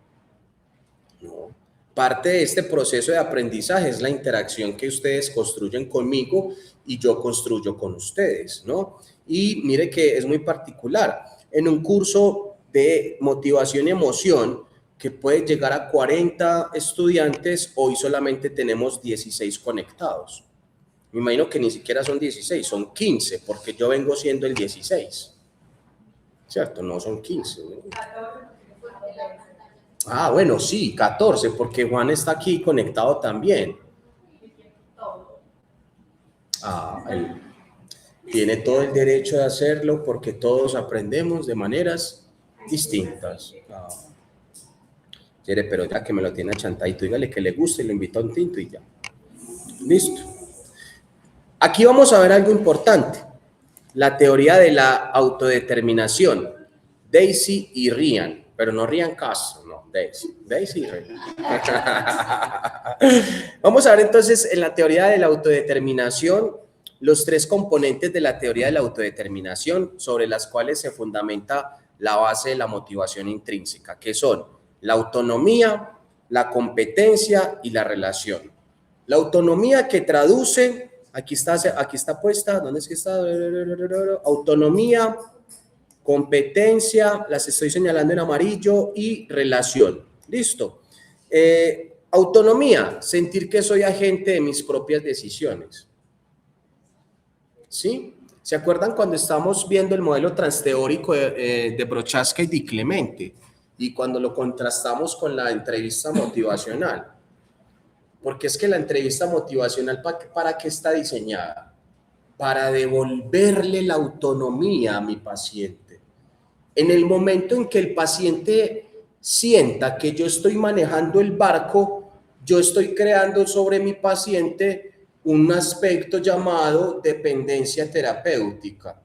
No. Parte de este proceso de aprendizaje es la interacción que ustedes construyen conmigo y yo construyo con ustedes, ¿no? Y mire que es muy particular. En un curso de motivación y emoción que puede llegar a 40 estudiantes, hoy solamente tenemos 16 conectados. Me imagino que ni siquiera son 16, son 15, porque yo vengo siendo el 16. ¿Cierto? No son 15, ¿no? Bueno, sí, 14, porque Juan está aquí conectado también. Él tiene todo el derecho de hacerlo porque todos aprendemos de maneras distintas. Pero ya que me lo tiene achantadito, dígale que le guste y le invito a un tinto y ya. Listo. Aquí vamos a ver algo importante. La teoría de la autodeterminación. Daisy y Ryan, pero no Ryan Castro, no, Daisy y Ryan. Vamos a ver entonces en la teoría de la autodeterminación los 3 componentes de la teoría de la autodeterminación sobre las cuales se fundamenta la base de la motivación intrínseca, que son la autonomía, la competencia y la relación. La autonomía que traduce, aquí está puesta, ¿dónde es que está? Autonomía, competencia, las estoy señalando en amarillo, y relación. Listo. Autonomía, sentir que soy agente de mis propias decisiones. ¿Sí? ¿Se acuerdan cuando estamos viendo el modelo transteórico de Prochaska y Di Clemente? Y cuando lo contrastamos con la entrevista motivacional. Porque es que la entrevista motivacional, ¿para qué está diseñada? Para devolverle la autonomía a mi paciente. En el momento en que el paciente sienta que yo estoy manejando el barco, yo estoy creando sobre mi paciente un aspecto llamado dependencia terapéutica.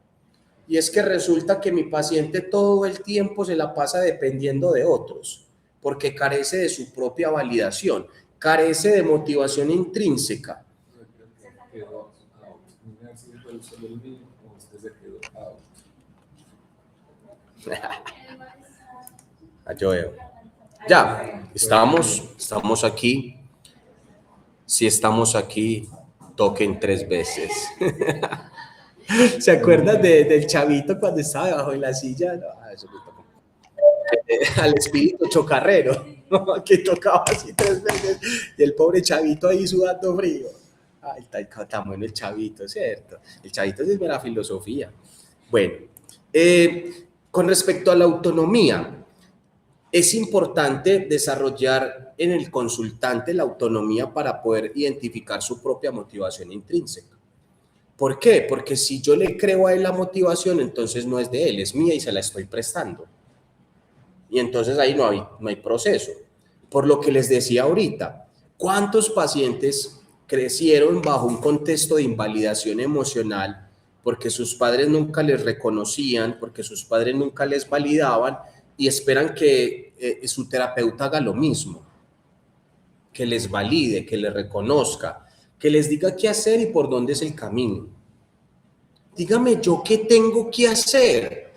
Y es que resulta que mi paciente todo el tiempo se la pasa dependiendo de otros, porque carece de su propia validación, carece de motivación intrínseca. Yo veo. Ya, estamos aquí. Si estamos aquí, toquen 3 veces. ¿Se acuerdan del chavito cuando estaba debajo de la silla? No, eso me tocó. Al espíritu chocarrero, ¿no? Que tocaba así 3 veces y el pobre chavito ahí sudando frío. Ay, tan bueno el chavito, ¿cierto? El chavito es de la filosofía. Bueno, con respecto a la autonomía, es importante desarrollar en el consultante la autonomía para poder identificar su propia motivación intrínseca. ¿Por qué? Porque si yo le creo a él la motivación, entonces no es de él, es mía y se la estoy prestando. Y entonces ahí no hay proceso. Por lo que les decía ahorita, ¿cuántos pacientes crecieron bajo un contexto de invalidación emocional porque sus padres nunca les reconocían, porque sus padres nunca les validaban y esperan que su terapeuta haga lo mismo, que les valide, que les reconozca, que les diga qué hacer y por dónde es el camino? Dígame yo qué tengo que hacer.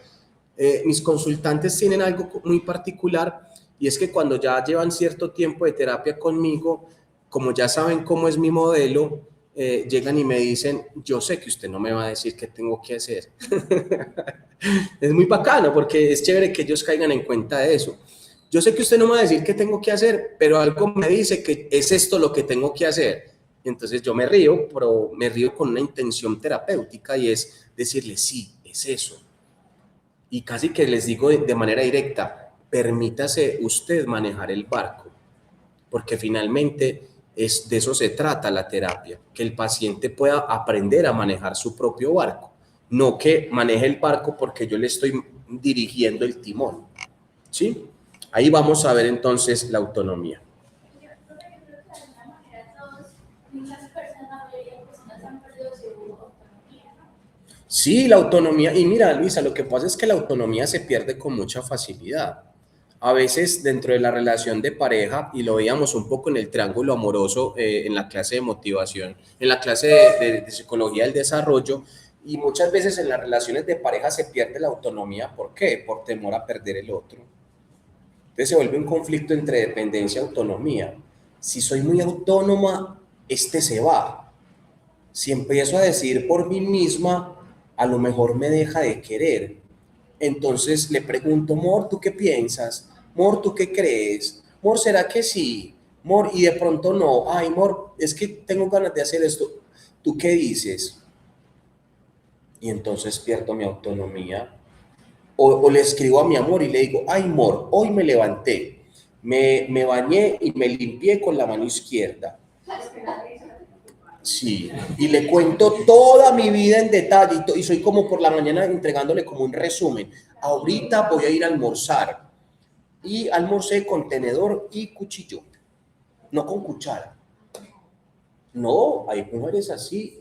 Mis consultantes tienen algo muy particular y es que cuando ya llevan cierto tiempo de terapia conmigo, como ya saben cómo es mi modelo, llegan y me dicen, yo sé que usted no me va a decir qué tengo que hacer. Es muy bacano porque es chévere que ellos caigan en cuenta de eso. Yo sé que usted no me va a decir qué tengo que hacer, pero algo me dice que es esto lo que tengo que hacer. Entonces yo me río, pero me río con una intención terapéutica y es decirle, sí, es eso. Y casi que les digo de manera directa, permítase usted manejar el barco, porque finalmente de eso se trata la terapia, que el paciente pueda aprender a manejar su propio barco, no que maneje el barco porque yo le estoy dirigiendo el timón, ¿sí? Ahí vamos a ver entonces la autonomía. Sí, la autonomía, y mira, Luisa, lo que pasa es que la autonomía se pierde con mucha facilidad. A veces dentro de la relación de pareja, y lo veíamos un poco en el triángulo amoroso, en la clase de motivación, en la clase de psicología del desarrollo, y muchas veces en las relaciones de pareja se pierde la autonomía. ¿Por qué? Por temor a perder el otro. Entonces se vuelve un conflicto entre dependencia y autonomía. Si soy muy autónoma, se va. Si empiezo a decidir por mí misma, a lo mejor me deja de querer. Entonces le pregunto, Mor, ¿tú qué piensas? Mor, ¿tú qué crees? Mor, ¿será que sí? Mor, y de pronto no. Ay, Mor, es que tengo ganas de hacer esto. ¿Tú qué dices? Y entonces pierdo mi autonomía. O le escribo a mi amor y le digo, ay, Mor, hoy me levanté, me bañé y me limpié con la mano izquierda. Sí, y le cuento toda mi vida en detalle y soy como por la mañana entregándole como un resumen. Ahorita voy a ir a almorzar y almorcé con tenedor y cuchillo, no con cuchara. No, hay mujeres así,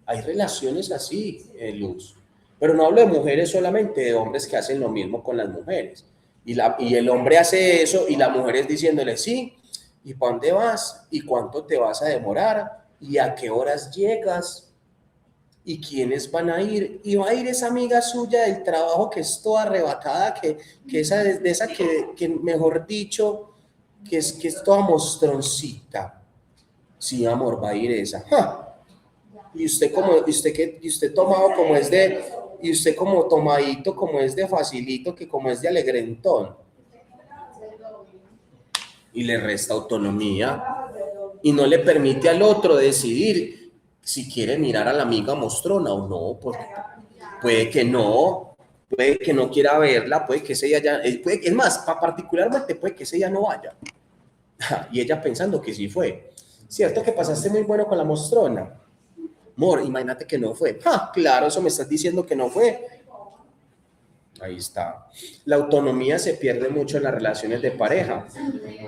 hay relaciones así, Luz. Pero no hablo de mujeres solamente, de hombres que hacen lo mismo con las mujeres. Y el hombre hace eso y la mujer es diciéndole, sí, ¿y para dónde vas? ¿Y cuánto te vas a demorar? ¿Y a qué horas llegas? ¿Y quiénes van a ir? Y va a ir esa amiga suya del trabajo que es toda arrebatada, que mejor dicho, que es toda mostroncita. Sí, amor, va a ir esa. ¡Ja! Y usted tomado como es de, y usted como tomadito, como es de facilito, que como es de alegrentón. Y le resta autonomía. Y no le permite al otro decidir si quiere mirar a la amiga mostrona o no, puede que no quiera verla, puede que ese día ya, es más, particularmente puede que ese día no vaya. Y ella pensando que sí fue. ¿Cierto que pasaste muy bueno con la mostrona? Amor, imagínate que no fue. Claro, eso me estás diciendo que no fue. Ahí está. La autonomía se pierde mucho en las relaciones de pareja.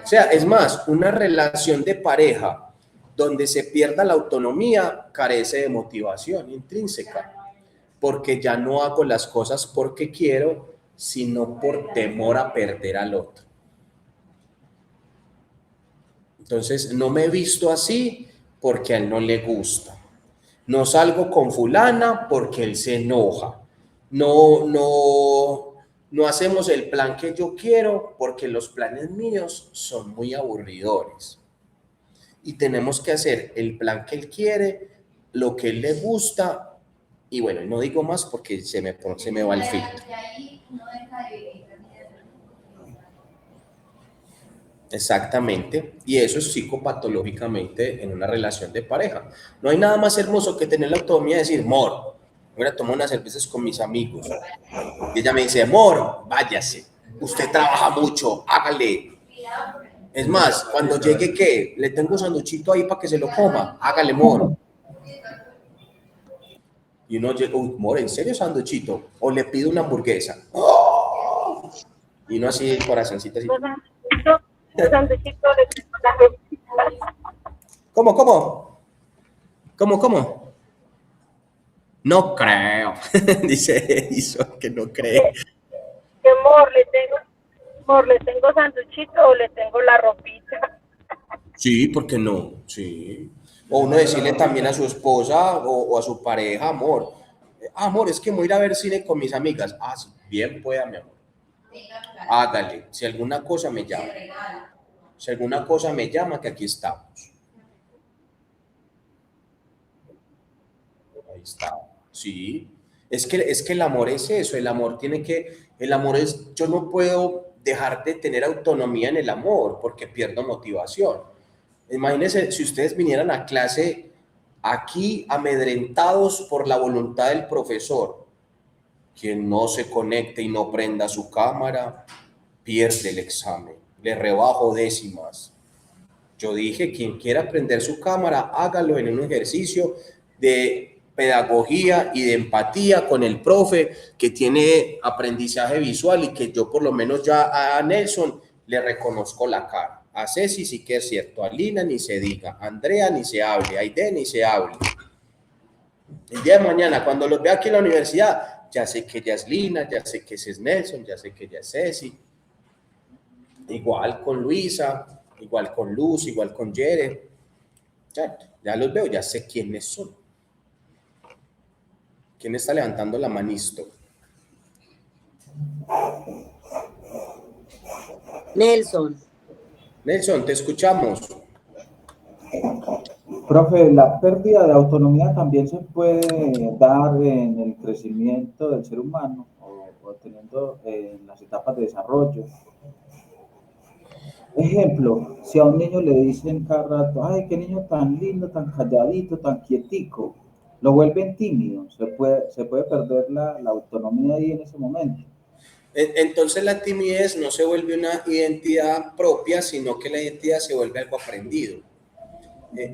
O sea, es más, una relación de pareja donde se pierda la autonomía carece de motivación intrínseca, porque ya no hago las cosas porque quiero, sino por temor a perder al otro. Entonces, no me he visto así porque a él no le gusta. No salgo con fulana porque él se enoja. No hacemos el plan que yo quiero porque los planes míos son muy aburridores. Y tenemos que hacer el plan que él quiere, lo que él le gusta. Y bueno, no digo más porque se me va el filtro. Exactamente, y eso es psicopatológicamente en una relación de pareja. No hay nada más hermoso que tener la autonomía de decir, amor, voy a tomar unas cervezas con mis amigos. Y ella me dice, amor, váyase, usted trabaja mucho, hágale. Es más, cuando llegue, ¿qué? Le tengo un sanduchito ahí para que se lo coma, hágale, amor. Y uno llega, uy, amor, ¿en serio sanduchito? O le pido una hamburguesa. ¡Oh! Y uno así, el corazoncito así. ¿Cómo? No creo. Dice eso, que no cree. ¿Qué amor, le tengo sanduchito o le tengo la ropita? Sí, ¿por qué no? Sí. O uno decirle también a su esposa o a su pareja, amor, amor, es que voy a ir a ver cine con mis amigas. Sí, bien pueda, mi amor. Hágale, si alguna cosa me llama. Si alguna cosa me llama, que aquí estamos. Ahí está. Sí. Es que el amor es eso, el amor es, yo no puedo dejar de tener autonomía en el amor porque pierdo motivación. Imagínense si ustedes vinieran a clase aquí amedrentados por la voluntad del profesor. Quien no se conecte y no prenda su cámara, pierde el examen. Le rebajo décimas. Yo dije, quien quiera prender su cámara, hágalo en un ejercicio de pedagogía y de empatía con el profe que tiene aprendizaje visual y que yo por lo menos ya a Nelson le reconozco la cara. A Ceci sí que es cierto, a Lina ni se diga, a Andrea ni se hable, a Aide ni se hable. El día de mañana, cuando los vea aquí en la universidad, ya sé que ella es Lina, ya sé que ese es Nelson, ya sé que ella es Ceci. Igual con Luisa, igual con Luz, igual con Jere. Ya los veo, ya sé quiénes son. ¿Quién está levantando la manisto? Nelson. Nelson, te escuchamos. Profe, la pérdida de autonomía también se puede dar en el crecimiento del ser humano o teniendo en las etapas de desarrollo. Ejemplo, si a un niño le dicen cada rato, ay, qué niño tan lindo, tan calladito, tan quietico, lo vuelven tímido, se puede perder la autonomía ahí en ese momento. Entonces la timidez no se vuelve una identidad propia, sino que la identidad se vuelve algo aprendido.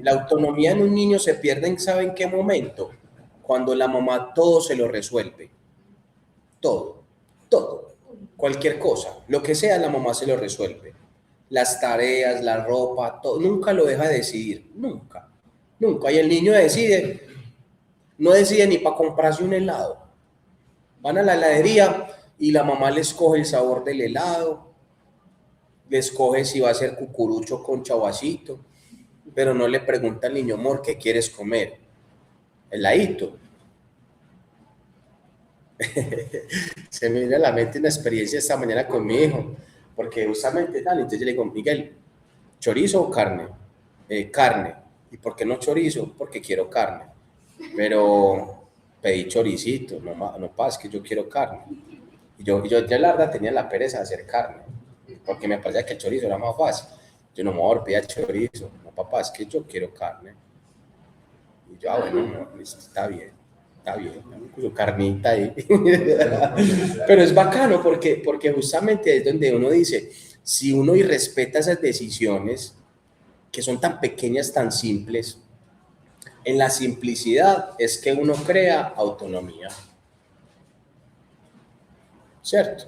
La autonomía en un niño se pierde, ¿sabe en qué momento? Cuando la mamá todo se lo resuelve. Todo. Cualquier cosa, lo que sea, la mamá se lo resuelve. Las tareas, la ropa, todo, nunca lo deja de decidir, nunca. Y el niño no decide ni para comprarse un helado. Van a la heladería y la mamá les coge el sabor del helado, les coge si va a ser cucurucho con chavacito, pero no le pregunta al niño, amor, ¿qué quieres comer? Heladito. Se me viene a la mente una experiencia esta mañana con mi hijo, porque justamente entonces yo le digo, Miguel, ¿chorizo o carne? Carne. ¿Y por qué no chorizo? Porque quiero carne. Pero pedí choricito, no pasa, que yo quiero carne. Y yo la verdad tenía la pereza de hacer carne, porque me parecía que el chorizo era más fácil. Yo no me voy a pedir chorizo, no papá, es que yo quiero carne. Y yo, bueno, no, está bien. Está bien, su carnita ahí. Pero es bacano porque justamente es donde uno dice, si uno irrespeta esas decisiones que son tan pequeñas, tan simples, en la simplicidad es que uno crea autonomía, ¿cierto?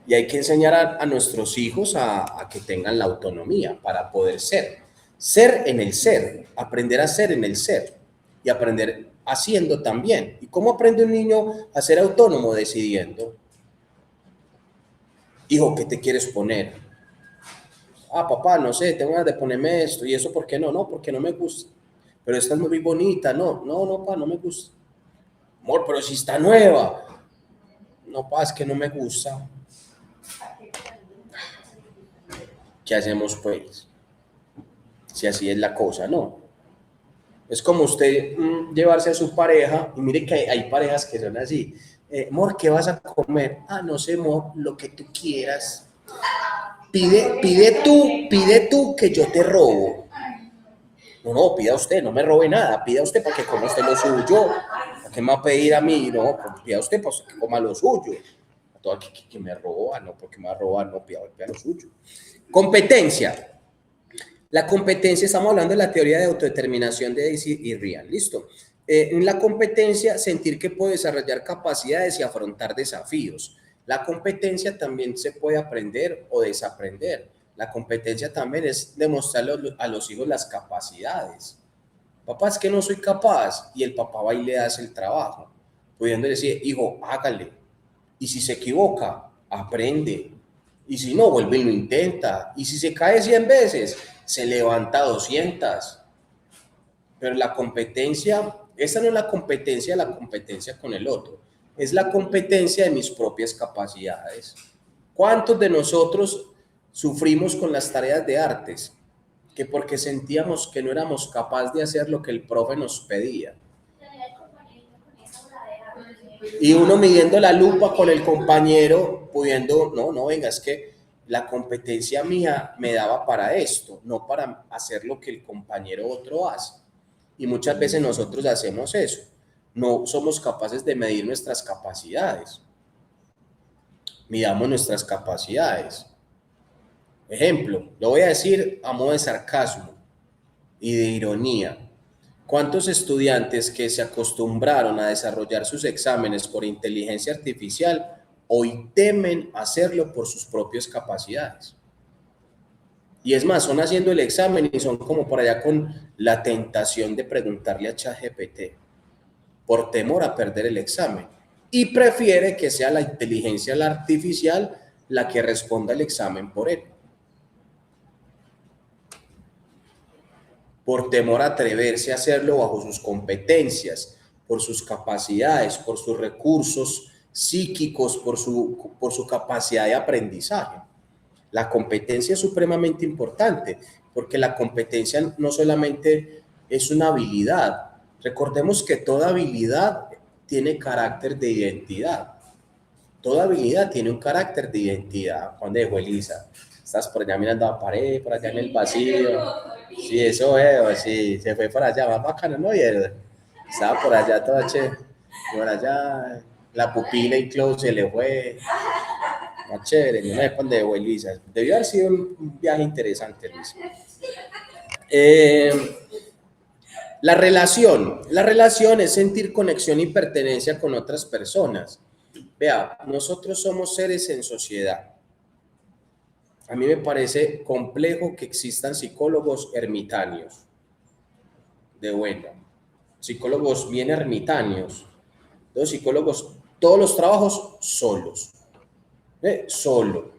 Y hay que enseñar a nuestros hijos a que tengan la autonomía para poder ser. Ser en el ser, aprender a ser en el ser y aprender haciendo también. ¿Y cómo aprende un niño a ser autónomo? Decidiendo. Hijo, ¿qué te quieres poner? Ah, papá, no sé, tengo ganas de ponerme esto. ¿Y eso por qué no? No, porque no me gusta. Pero esta es muy bonita. No, pa, no me gusta. Amor, pero si está nueva. No, pa, es que no me gusta. ¿Qué hacemos pues? Si así es la cosa, ¿no? Es como usted llevarse a su pareja, y mire que hay parejas que son así. Amor, ¿qué vas a comer? Ah, no sé, amor, lo que tú quieras. Pide tú que yo te robo. No, pida usted, no me robe nada. Pida usted para que coma usted lo suyo. ¿Para qué me va a pedir a mí? No, pues pida usted para que coma lo suyo. A todo que me roba, no, porque me va a robar, no, pida lo suyo. Competencia. La competencia, estamos hablando de la teoría de autodeterminación de Daisy y Ryan, ¿listo? En la competencia, sentir que puedo desarrollar capacidades y afrontar desafíos. La competencia también se puede aprender o desaprender. La competencia también es demostrarle a los hijos las capacidades. Papá, es que no soy capaz, y el papá va y le hace el trabajo, pudiendo decir, hijo, hágale. Y si se equivoca, aprende. Y si no, vuelve y lo intenta. Y si se cae 100 veces, se levanta 200. Pero la competencia, esta no es la competencia con el otro. Es la competencia de mis propias capacidades. ¿Cuántos de nosotros sufrimos con las tareas de artes? Que porque sentíamos que no éramos capaces de hacer lo que el profe nos pedía. Y uno midiendo la lupa con el compañero, pudiendo, no, venga, es que la competencia mía me daba para esto, no para hacer lo que el compañero otro hace. Y muchas veces nosotros hacemos eso. No somos capaces de medir nuestras capacidades. Midamos nuestras capacidades. Ejemplo, lo voy a decir a modo de sarcasmo y de ironía. ¿Cuántos estudiantes que se acostumbraron a desarrollar sus exámenes por inteligencia artificial hoy temen hacerlo por sus propias capacidades? Y es más, son haciendo el examen y son como por allá con la tentación de preguntarle a ChatGPT por temor a perder el examen. Y prefiere que sea la inteligencia artificial la que responda el examen por él. Por temor a atreverse a hacerlo bajo sus competencias, por sus capacidades, por sus recursos psíquicos, por su capacidad de aprendizaje. La competencia es supremamente importante, porque la competencia no solamente es una habilidad. Recordemos que toda habilidad tiene carácter de identidad. Toda habilidad tiene un carácter de identidad. ¿Cuándo dejó Elisa? Estás por allá mirando a la pared, por allá en el pasillo. Sí, eso veo, sí, se fue por allá, más bacano, ¿no? Y estaba por allá toda chévere, por allá, la pupila incluso se le fue, más chévere, no me dónde dejó Elisa. Debió haber sido un viaje interesante, Elisa. La relación es sentir conexión y pertenencia con otras personas. Vea, nosotros somos seres en sociedad. A mí me parece complejo que existan psicólogos ermitaños, de bueno, psicólogos bien ermitaños, los psicólogos, todos los trabajos solos, solo,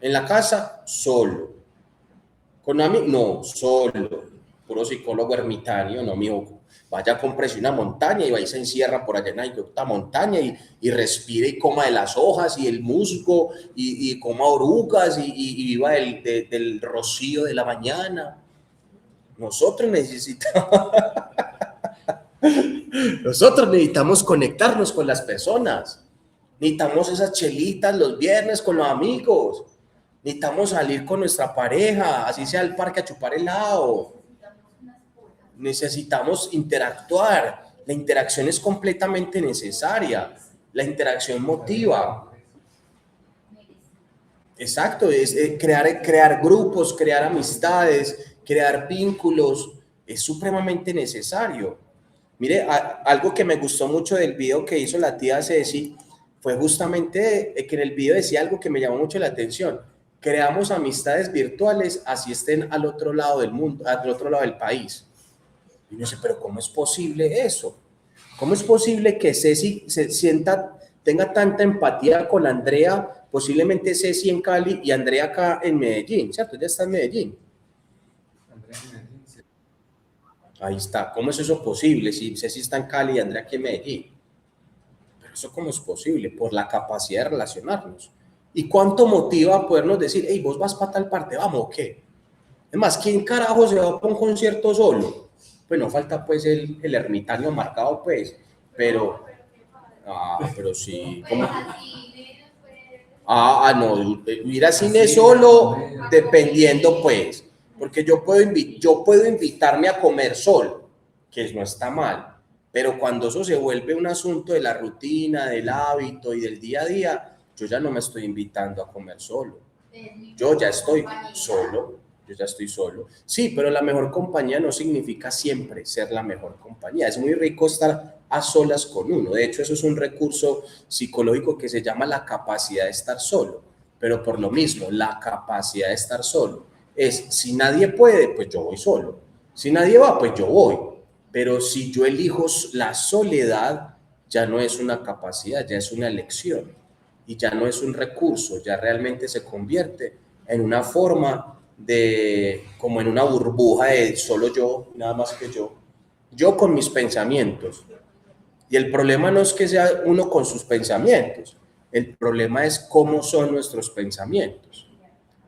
en la casa solo, con amigos, no, solo, puro psicólogo ermitaño, no, mijo, vaya, cómprese una montaña y vaya y se encierra por allá en la montaña y respire y coma de las hojas y el musgo y coma orugas y viva del rocío de la mañana. Nosotros necesitamos conectarnos con las personas. Necesitamos esas chelitas los viernes con los amigos. Necesitamos salir con nuestra pareja, así sea al parque a chupar helado. Necesitamos interactuar La interacción es completamente necesaria. La interacción motiva. Exacto, es crear grupos, crear amistades, crear vínculos, es supremamente necesario. Mire, algo que me gustó mucho del video que hizo la tía Ceci fue justamente que en el video decía algo que me llamó mucho la atención. Creamos amistades virtuales, así estén al otro lado del mundo, al otro lado del país. Y uno dice, pero ¿cómo es posible eso? ¿Cómo es posible que Ceci tenga tanta empatía con Andrea? Posiblemente Ceci en Cali y Andrea acá en Medellín, ¿cierto? Ya está en Medellín. Ahí está. ¿Cómo es eso posible? Si Ceci está en Cali y Andrea aquí en Medellín. Pero eso ¿cómo es posible? Por la capacidad de relacionarnos. ¿Y cuánto motiva podernos decir, hey, vos vas para tal parte, vamos, o qué? Es más, ¿quién carajo se va para un concierto solo? Pues no falta pues el ermitaño marcado, pues, pero sí, ¿cómo? No, ir a cine solo, dependiendo pues, porque yo puedo invitarme a comer solo, que no está mal, pero cuando eso se vuelve un asunto de la rutina, del hábito y del día a día, yo ya no me estoy invitando a comer solo, yo ya estoy solo. Sí, pero la mejor compañía no significa siempre ser la mejor compañía. Es muy rico estar a solas con uno. De hecho, eso es un recurso psicológico que se llama la capacidad de estar solo. Pero por lo mismo, la capacidad de estar solo es, si nadie puede, pues yo voy solo. Si nadie va, pues yo voy. Pero si yo elijo la soledad, ya no es una capacidad, ya es una elección. Y ya no es un recurso, ya realmente se convierte en una forma como en una burbuja de solo yo, nada más que yo con mis pensamientos. Y el problema no es que sea uno con sus pensamientos, el problema es cómo son nuestros pensamientos.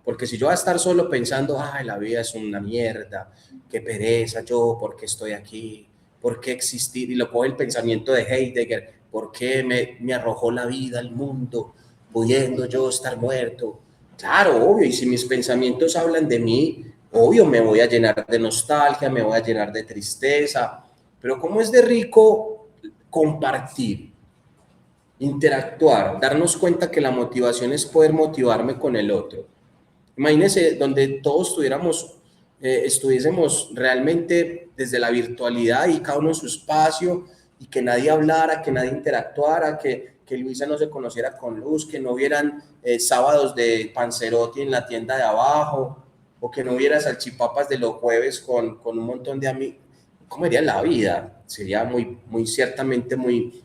Porque si yo voy a estar solo pensando, ay, la vida es una mierda, qué pereza, yo, ¿por qué estoy aquí? ¿Por qué existir? Y lo coge el pensamiento de Heidegger, ¿por qué me arrojó la vida al mundo, pudiendo yo estar muerto? Claro, obvio, y si mis pensamientos hablan de mí, obvio, me voy a llenar de nostalgia, me voy a llenar de tristeza, pero ¿cómo es de rico compartir, interactuar, darnos cuenta que la motivación es poder motivarme con el otro? Imagínense donde todos estuviésemos realmente desde la virtualidad y cada uno en su espacio y que nadie hablara, que nadie interactuara, que Luisa no se conociera con Luz, que no hubieran sábados de panzerotti en la tienda de abajo o que no hubiera salchipapas de los jueves con un montón de amigos. ¿Cómo sería la vida? Sería muy ciertamente muy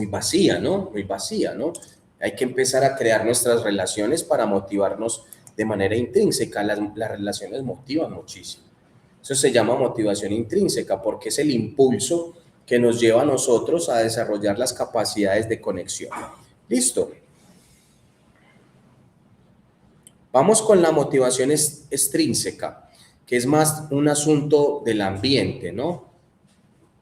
vacía, ¿no? Muy vacía, ¿no? Hay que empezar a crear nuestras relaciones para motivarnos de manera intrínseca. Las relaciones motivan muchísimo. Eso se llama motivación intrínseca porque es el impulso que nos lleva a nosotros a desarrollar las capacidades de conexión. ¿Listo? Vamos con la motivación extrínseca, que es más un asunto del ambiente, ¿no?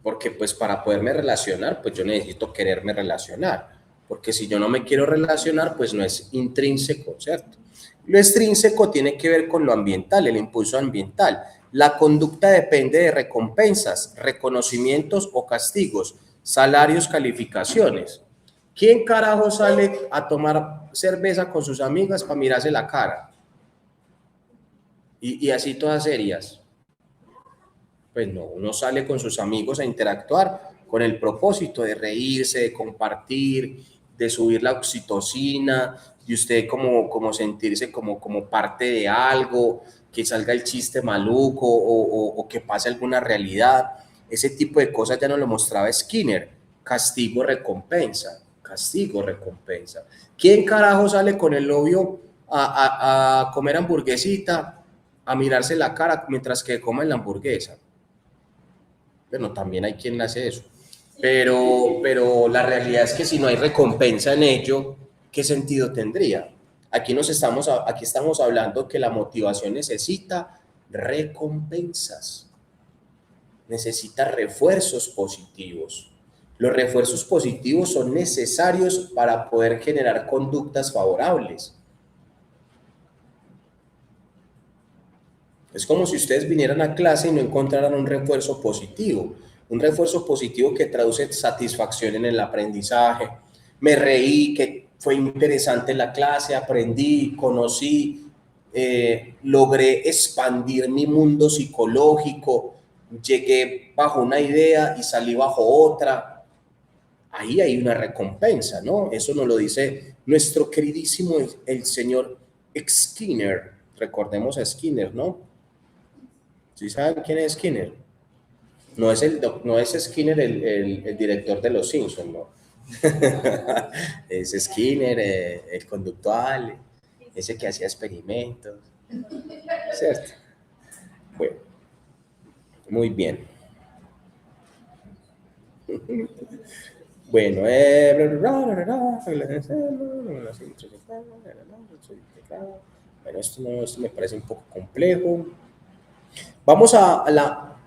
Porque pues para poderme relacionar, pues yo necesito quererme relacionar. Porque si yo no me quiero relacionar, pues no es intrínseco, ¿cierto? Lo extrínseco tiene que ver con lo ambiental, el impulso ambiental. La conducta depende de recompensas, reconocimientos o castigos, salarios, calificaciones. ¿Quién carajo sale a tomar cerveza con sus amigas para mirarse la cara? Y así todas serias. Pues no, uno sale con sus amigos a interactuar con el propósito de reírse, de compartir, de subir la oxitocina, de usted como sentirse como parte de algo, que salga el chiste maluco o que pase alguna realidad. Ese tipo de cosas ya nos lo mostraba Skinner. Castigo, recompensa. Castigo, recompensa. ¿Quién carajo sale con el novio a comer hamburguesita, a mirarse la cara mientras que comen la hamburguesa? Bueno, también hay quien hace eso. Pero la realidad es que si no hay recompensa en ello, ¿qué sentido tendría? Aquí estamos hablando que la motivación necesita recompensas, necesita refuerzos positivos. Los refuerzos positivos son necesarios para poder generar conductas favorables. Es como si ustedes vinieran a clase y no encontraran un refuerzo positivo. Un refuerzo positivo que traduce satisfacción en el aprendizaje. Me reí, que fue interesante la clase, aprendí, conocí, logré expandir mi mundo psicológico, llegué bajo una idea y salí bajo otra. Ahí hay una recompensa, ¿no? Eso nos lo dice nuestro queridísimo el señor Skinner. Recordemos a Skinner, ¿no? ¿Sí saben quién es Skinner? No es Skinner el director de Los Simpsons, ¿no? Es Skinner, el conductual, ese que hacía experimentos, ¿cierto? Bueno, muy bien. Bueno, esto me parece un poco complejo. Vamos a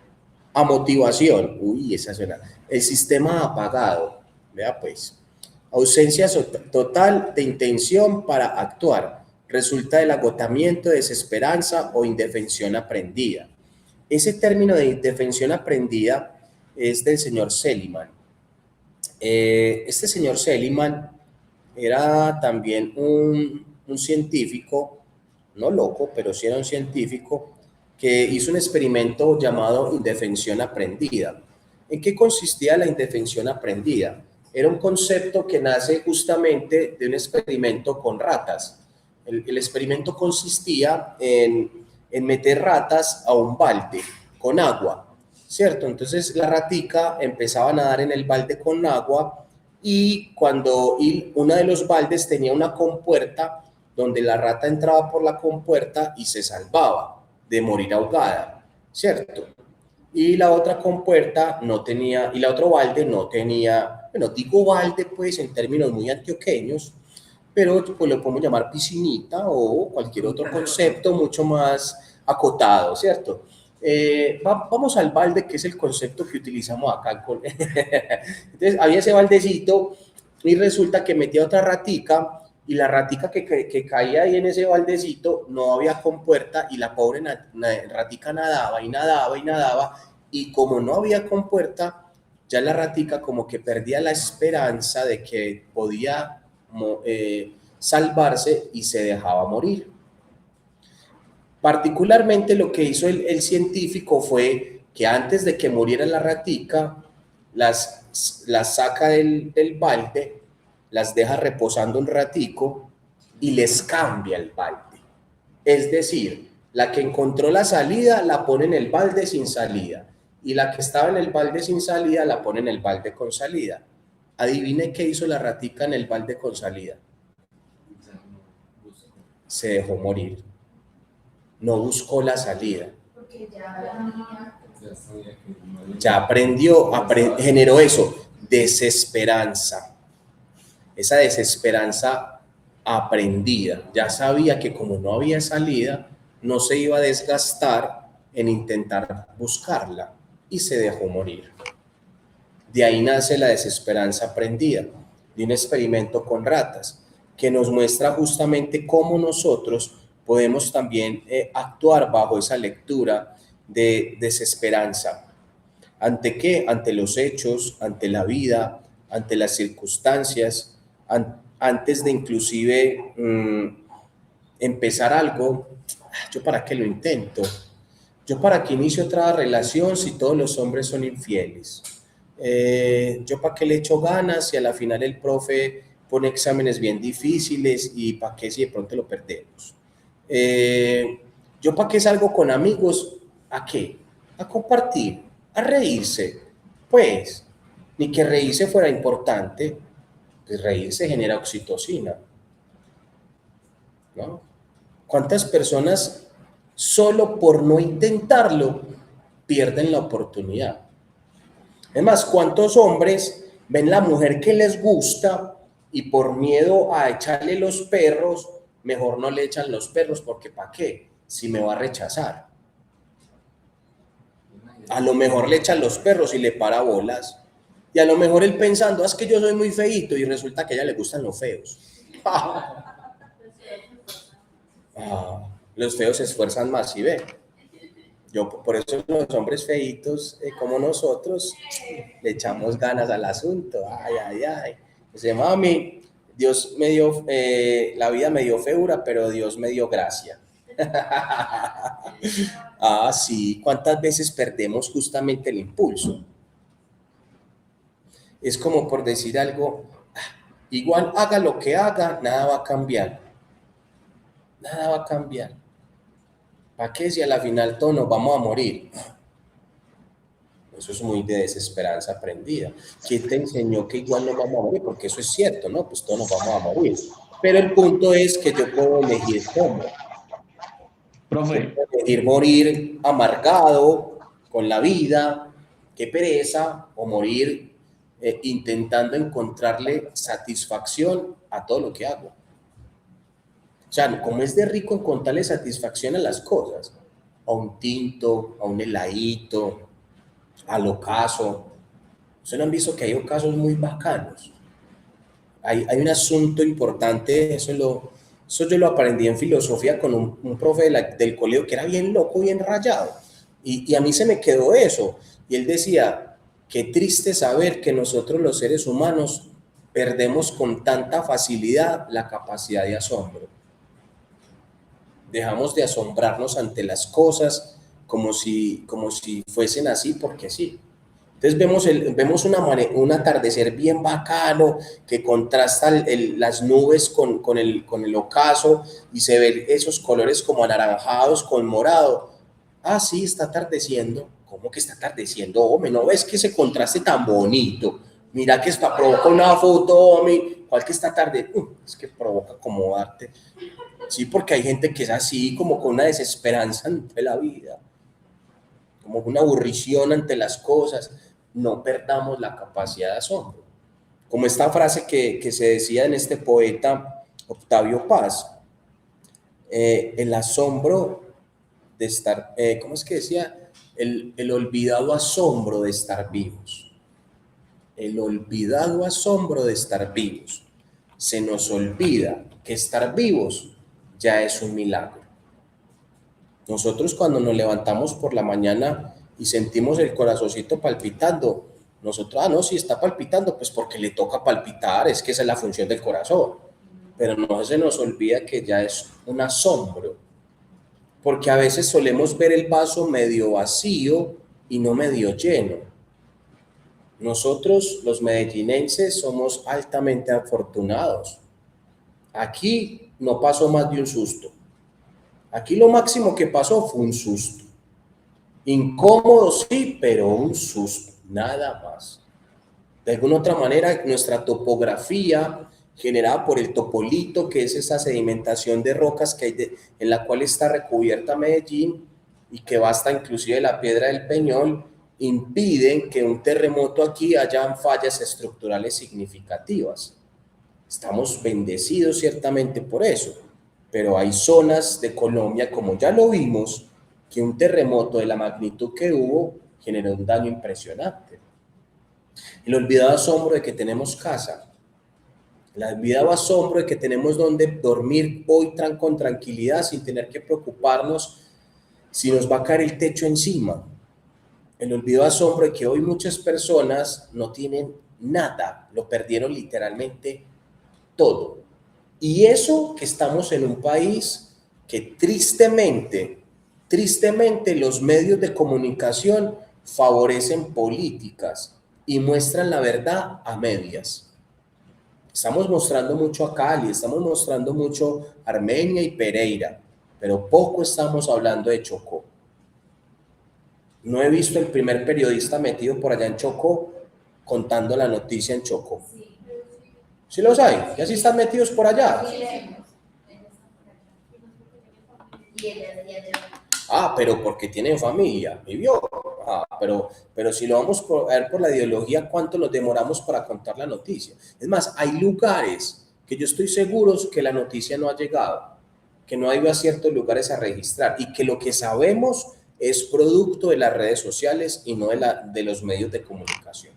motivación. Uy, esa suena. El sistema apagado. Vea pues. Ausencia total de intención para actuar. Resulta del agotamiento, desesperanza o indefensión aprendida. Ese término de indefensión aprendida es del señor Seligman. Este señor Seligman era también un científico, no loco, pero sí era un científico que hizo un experimento llamado indefensión aprendida. ¿En qué consistía la indefensión aprendida? Era un concepto que nace justamente de un experimento con ratas. El experimento consistía en meter ratas a un balde con agua, ¿cierto? Entonces la ratica empezaba a nadar en el balde con agua y cuando uno de los baldes tenía una compuerta donde la rata entraba por la compuerta y se salvaba de morir ahogada, ¿cierto? Y la otra compuerta no tenía, y la otro balde no tenía, bueno, digo balde pues en términos muy antioqueños, pero pues lo podemos llamar piscinita o cualquier otro concepto mucho más acotado, ¿cierto? Vamos al balde, que es el concepto que utilizamos acá. Entonces había ese baldecito y resulta que metía otra ratica y la ratica que caía ahí en ese baldecito no había compuerta y la pobre ratica nadaba y nadaba y nadaba y como no había compuerta, ya la ratica como que perdía la esperanza de que podía salvarse y se dejaba morir. Particularmente lo que hizo el científico fue que antes de que muriera la ratica, las saca del balde, las deja reposando un ratico y les cambia el balde. Es decir, la que encontró la salida la pone en el balde sin salida y la que estaba en el balde sin salida la pone en el balde con salida. Adivine qué hizo la ratica en el balde con salida. Se dejó morir. No buscó la salida. Ya aprendió, generó eso, desesperanza. Esa desesperanza aprendida. Ya sabía que como no había salida, no se iba a desgastar en intentar buscarla y se dejó morir. De ahí nace la desesperanza aprendida, de un experimento con ratas, que nos muestra justamente cómo nosotros podemos también actuar bajo esa lectura de desesperanza. ¿Ante qué? Ante los hechos, ante la vida, ante las circunstancias, antes de inclusive empezar algo. ¿Yo para qué lo intento? ¿Yo para qué inicio otra relación si todos los hombres son infieles? ¿Yo para qué le echo ganas si a la final el profe pone exámenes bien difíciles y para qué si de pronto lo perdemos? ¿Yo para qué salgo con amigos? ¿A qué? A compartir, a reírse. Pues, ni que reírse fuera importante, pues reírse genera oxitocina, ¿no? ¿Cuántas personas solo por no intentarlo pierden la oportunidad? Es más, ¿cuántos hombres ven la mujer que les gusta y por miedo a echarle los perros, mejor no le echan los perros porque ¿para qué? Si me va a rechazar. A lo mejor le echan los perros y le para bolas. Y a lo mejor él pensando, es que yo soy muy feíto y resulta que a ella le gustan los feos. Los feos se esfuerzan más, ¿sí ve? Por eso los hombres feitos como nosotros le echamos ganas al asunto. Ay, ay, ay. Dice, mami, Dios me dio, la vida me dio feura, pero Dios me dio gracia. Ah, sí, ¿cuántas veces perdemos justamente el impulso? Es como por decir algo, igual haga lo que haga, nada va a cambiar. Nada va a cambiar. ¿Para qué si a la final todos nos vamos a morir? Eso es muy de desesperanza aprendida. ¿Quién te enseñó que igual no vamos a morir? Porque eso es cierto, ¿no? Pues todos nos vamos a morir. Pero el punto es que yo puedo elegir cómo. Profe, Elegir morir amargado con la vida, qué pereza, o morir intentando encontrarle satisfacción a todo lo que hago. O sea, como es de rico encontrarle satisfacción a las cosas, a un tinto, a un heladito, al ocaso. Ustedes han visto que hay ocasos muy bacanos. Hay un asunto importante, eso yo lo aprendí en filosofía con un profe del colegio que era bien loco, bien rayado. Y a mí se me quedó eso. Y él decía, qué triste saber que nosotros los seres humanos perdemos con tanta facilidad la capacidad de asombro. Dejamos de asombrarnos ante las cosas como si fuesen así porque sí. Entonces vemos un atardecer bien bacano que contrasta las nubes con el ocaso y se ven esos colores como anaranjados con morado. Ah, sí, está atardeciendo. ¿Cómo que está atardeciendo? Hombre, ¿no ves que ese contraste tan bonito? Mira que está, provoca una foto, hombre. ¿Cuál que está tarde? Es que provoca como arte. Sí, porque hay gente que es así, como con una desesperanza ante la vida, como una aburrición ante las cosas. No perdamos la capacidad de asombro. Como esta frase que se decía en este poeta Octavio Paz, el asombro de estar, ¿cómo es que decía? El olvidado asombro de estar vivos. El olvidado asombro de estar vivos. Se nos olvida que estar vivos ya es un milagro. Nosotros cuando nos levantamos por la mañana y sentimos el corazoncito palpitando, nosotros, no, si está palpitando, pues porque le toca palpitar, es que esa es la función del corazón. Pero no se nos olvida que ya es un asombro, porque a veces solemos ver el vaso medio vacío y no medio lleno. Nosotros, los medellinenses, somos altamente afortunados. Aquí no pasó más de un susto. Aquí lo máximo que pasó fue un susto. Incómodo sí, pero un susto, nada más. De alguna otra manera, nuestra topografía generada por el topolito, que es esa sedimentación de rocas que hay en la cual está recubierta Medellín y que va hasta inclusive la Piedra del Peñol, impiden que un terremoto aquí hayan fallas estructurales significativas. Estamos bendecidos ciertamente por eso, pero hay zonas de Colombia, como ya lo vimos, que un terremoto de la magnitud que hubo generó un daño impresionante. El olvidado asombro de que tenemos casa, el olvidado asombro de que tenemos donde dormir hoy con tranquilidad sin tener que preocuparnos si nos va a caer el techo encima. El olvidado asombro de que hoy muchas personas no tienen nada, lo perdieron literalmente todo. Y eso que estamos en un país que tristemente los medios de comunicación favorecen políticas y muestran la verdad a medias. Estamos mostrando mucho a Cali, estamos mostrando mucho Armenia y Pereira, pero poco estamos hablando de Chocó. No he visto el primer periodista metido por allá en Chocó contando la noticia en Chocó. ¿Sí los hay? ¿Ya sí están metidos por allá? Ah, pero porque tienen familia, vivió. Ah, pero si lo vamos a ver por la ideología, ¿cuánto nos demoramos para contar la noticia? Es más, hay lugares que yo estoy seguro que la noticia no ha llegado, que no ha ido a ciertos lugares a registrar y que lo que sabemos es producto de las redes sociales y no de los medios de comunicación.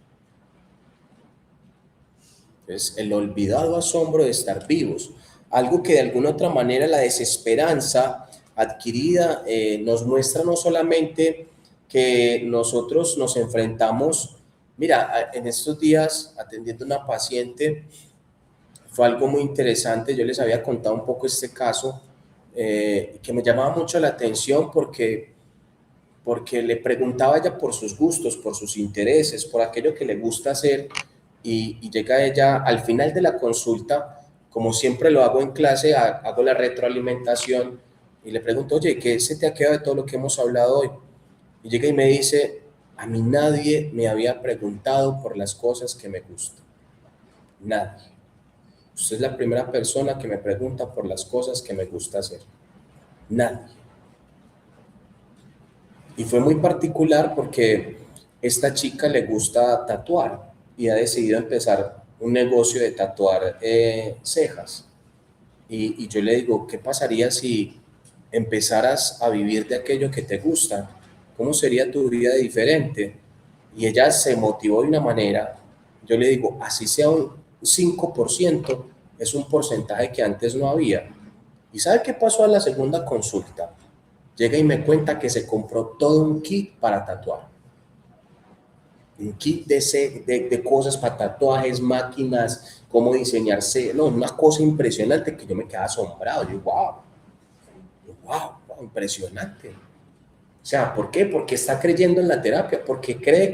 Entonces, el olvidado asombro de estar vivos, algo que de alguna otra manera la desesperanza adquirida, nos muestra no solamente que nosotros nos enfrentamos, mira, en estos días atendiendo a una paciente, fue algo muy interesante, yo les había contado un poco este caso, que me llamaba mucho la atención porque le preguntaba a ella por sus gustos, por sus intereses, por aquello que le gusta hacer, y llega ella al final de la consulta, como siempre lo hago en clase, hago la retroalimentación y le pregunto, oye, ¿qué se te ha quedado de todo lo que hemos hablado hoy? Y llega y me dice, a mí nadie me había preguntado por las cosas que me gustan. Nadie. Usted es la primera persona que me pregunta por las cosas que me gusta hacer. Nadie. Y fue muy particular porque esta chica le gusta tatuar y ha decidido empezar un negocio de tatuar cejas. Y yo le digo, ¿qué pasaría si empezaras a vivir de aquello que te gusta? ¿Cómo sería tu vida diferente? Y ella se motivó de una manera, yo le digo, así sea un 5%, es un porcentaje que antes no había. ¿Y sabe qué pasó a la segunda consulta? Llega y me cuenta que se compró todo un kit para tatuar. Un kit de cosas para tatuajes, máquinas, cómo diseñarse. No, una cosa impresionante que yo me quedaba asombrado. Yo, wow, impresionante. O sea, ¿por qué? Porque está creyendo en la terapia, porque cree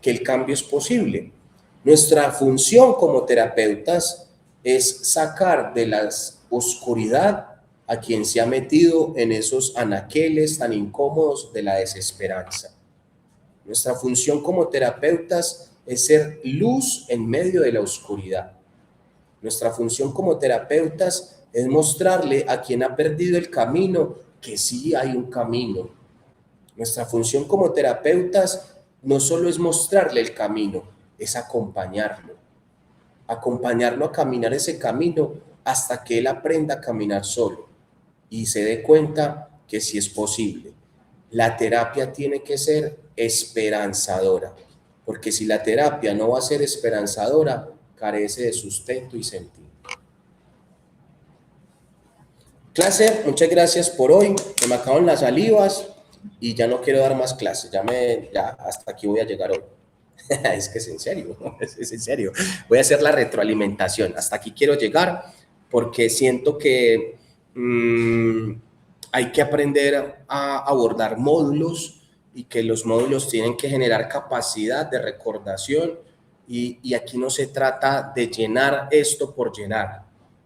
que el cambio es posible. Nuestra función como terapeutas es sacar de la oscuridad a quien se ha metido en esos anaqueles tan incómodos de la desesperanza. Nuestra función como terapeutas es ser luz en medio de la oscuridad. Nuestra función como terapeutas es mostrarle a quien ha perdido el camino que sí hay un camino. Nuestra función como terapeutas no solo es mostrarle el camino, es acompañarlo a caminar ese camino hasta que él aprenda a caminar solo y se dé cuenta que sí es posible. La terapia tiene que ser esperanzadora, porque si la terapia no va a ser esperanzadora, carece de sustento y sentido. Clase, muchas gracias por hoy. Se me acaban las salivas y ya no quiero dar más clases. Ya hasta aquí voy a llegar hoy. Es que es en serio, es en serio. Voy a hacer la retroalimentación. Hasta aquí quiero llegar porque siento que hay que aprender a abordar módulos y que los módulos tienen que generar capacidad de recordación y aquí no se trata de llenar esto por llenar.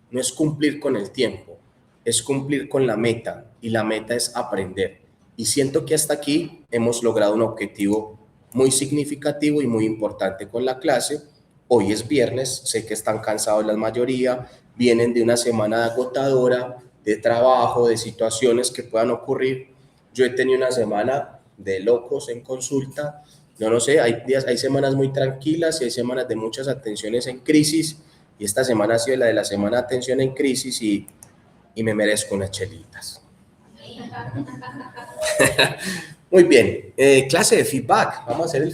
No es cumplir con el tiempo, es cumplir con la meta y la meta es aprender. Y siento que hasta aquí hemos logrado un objetivo muy significativo y muy importante con la clase. Hoy es viernes, sé que están cansados la mayoría, vienen de una semana agotadora, de trabajo, de situaciones que puedan ocurrir. Yo he tenido una semana de locos en consulta, no sé, hay semanas muy tranquilas y hay semanas de muchas atenciones en crisis, y esta semana ha sido la de la semana de atención en crisis y me merezco unas chelitas. Muy bien, clase de feedback, vamos a hacer el feedback.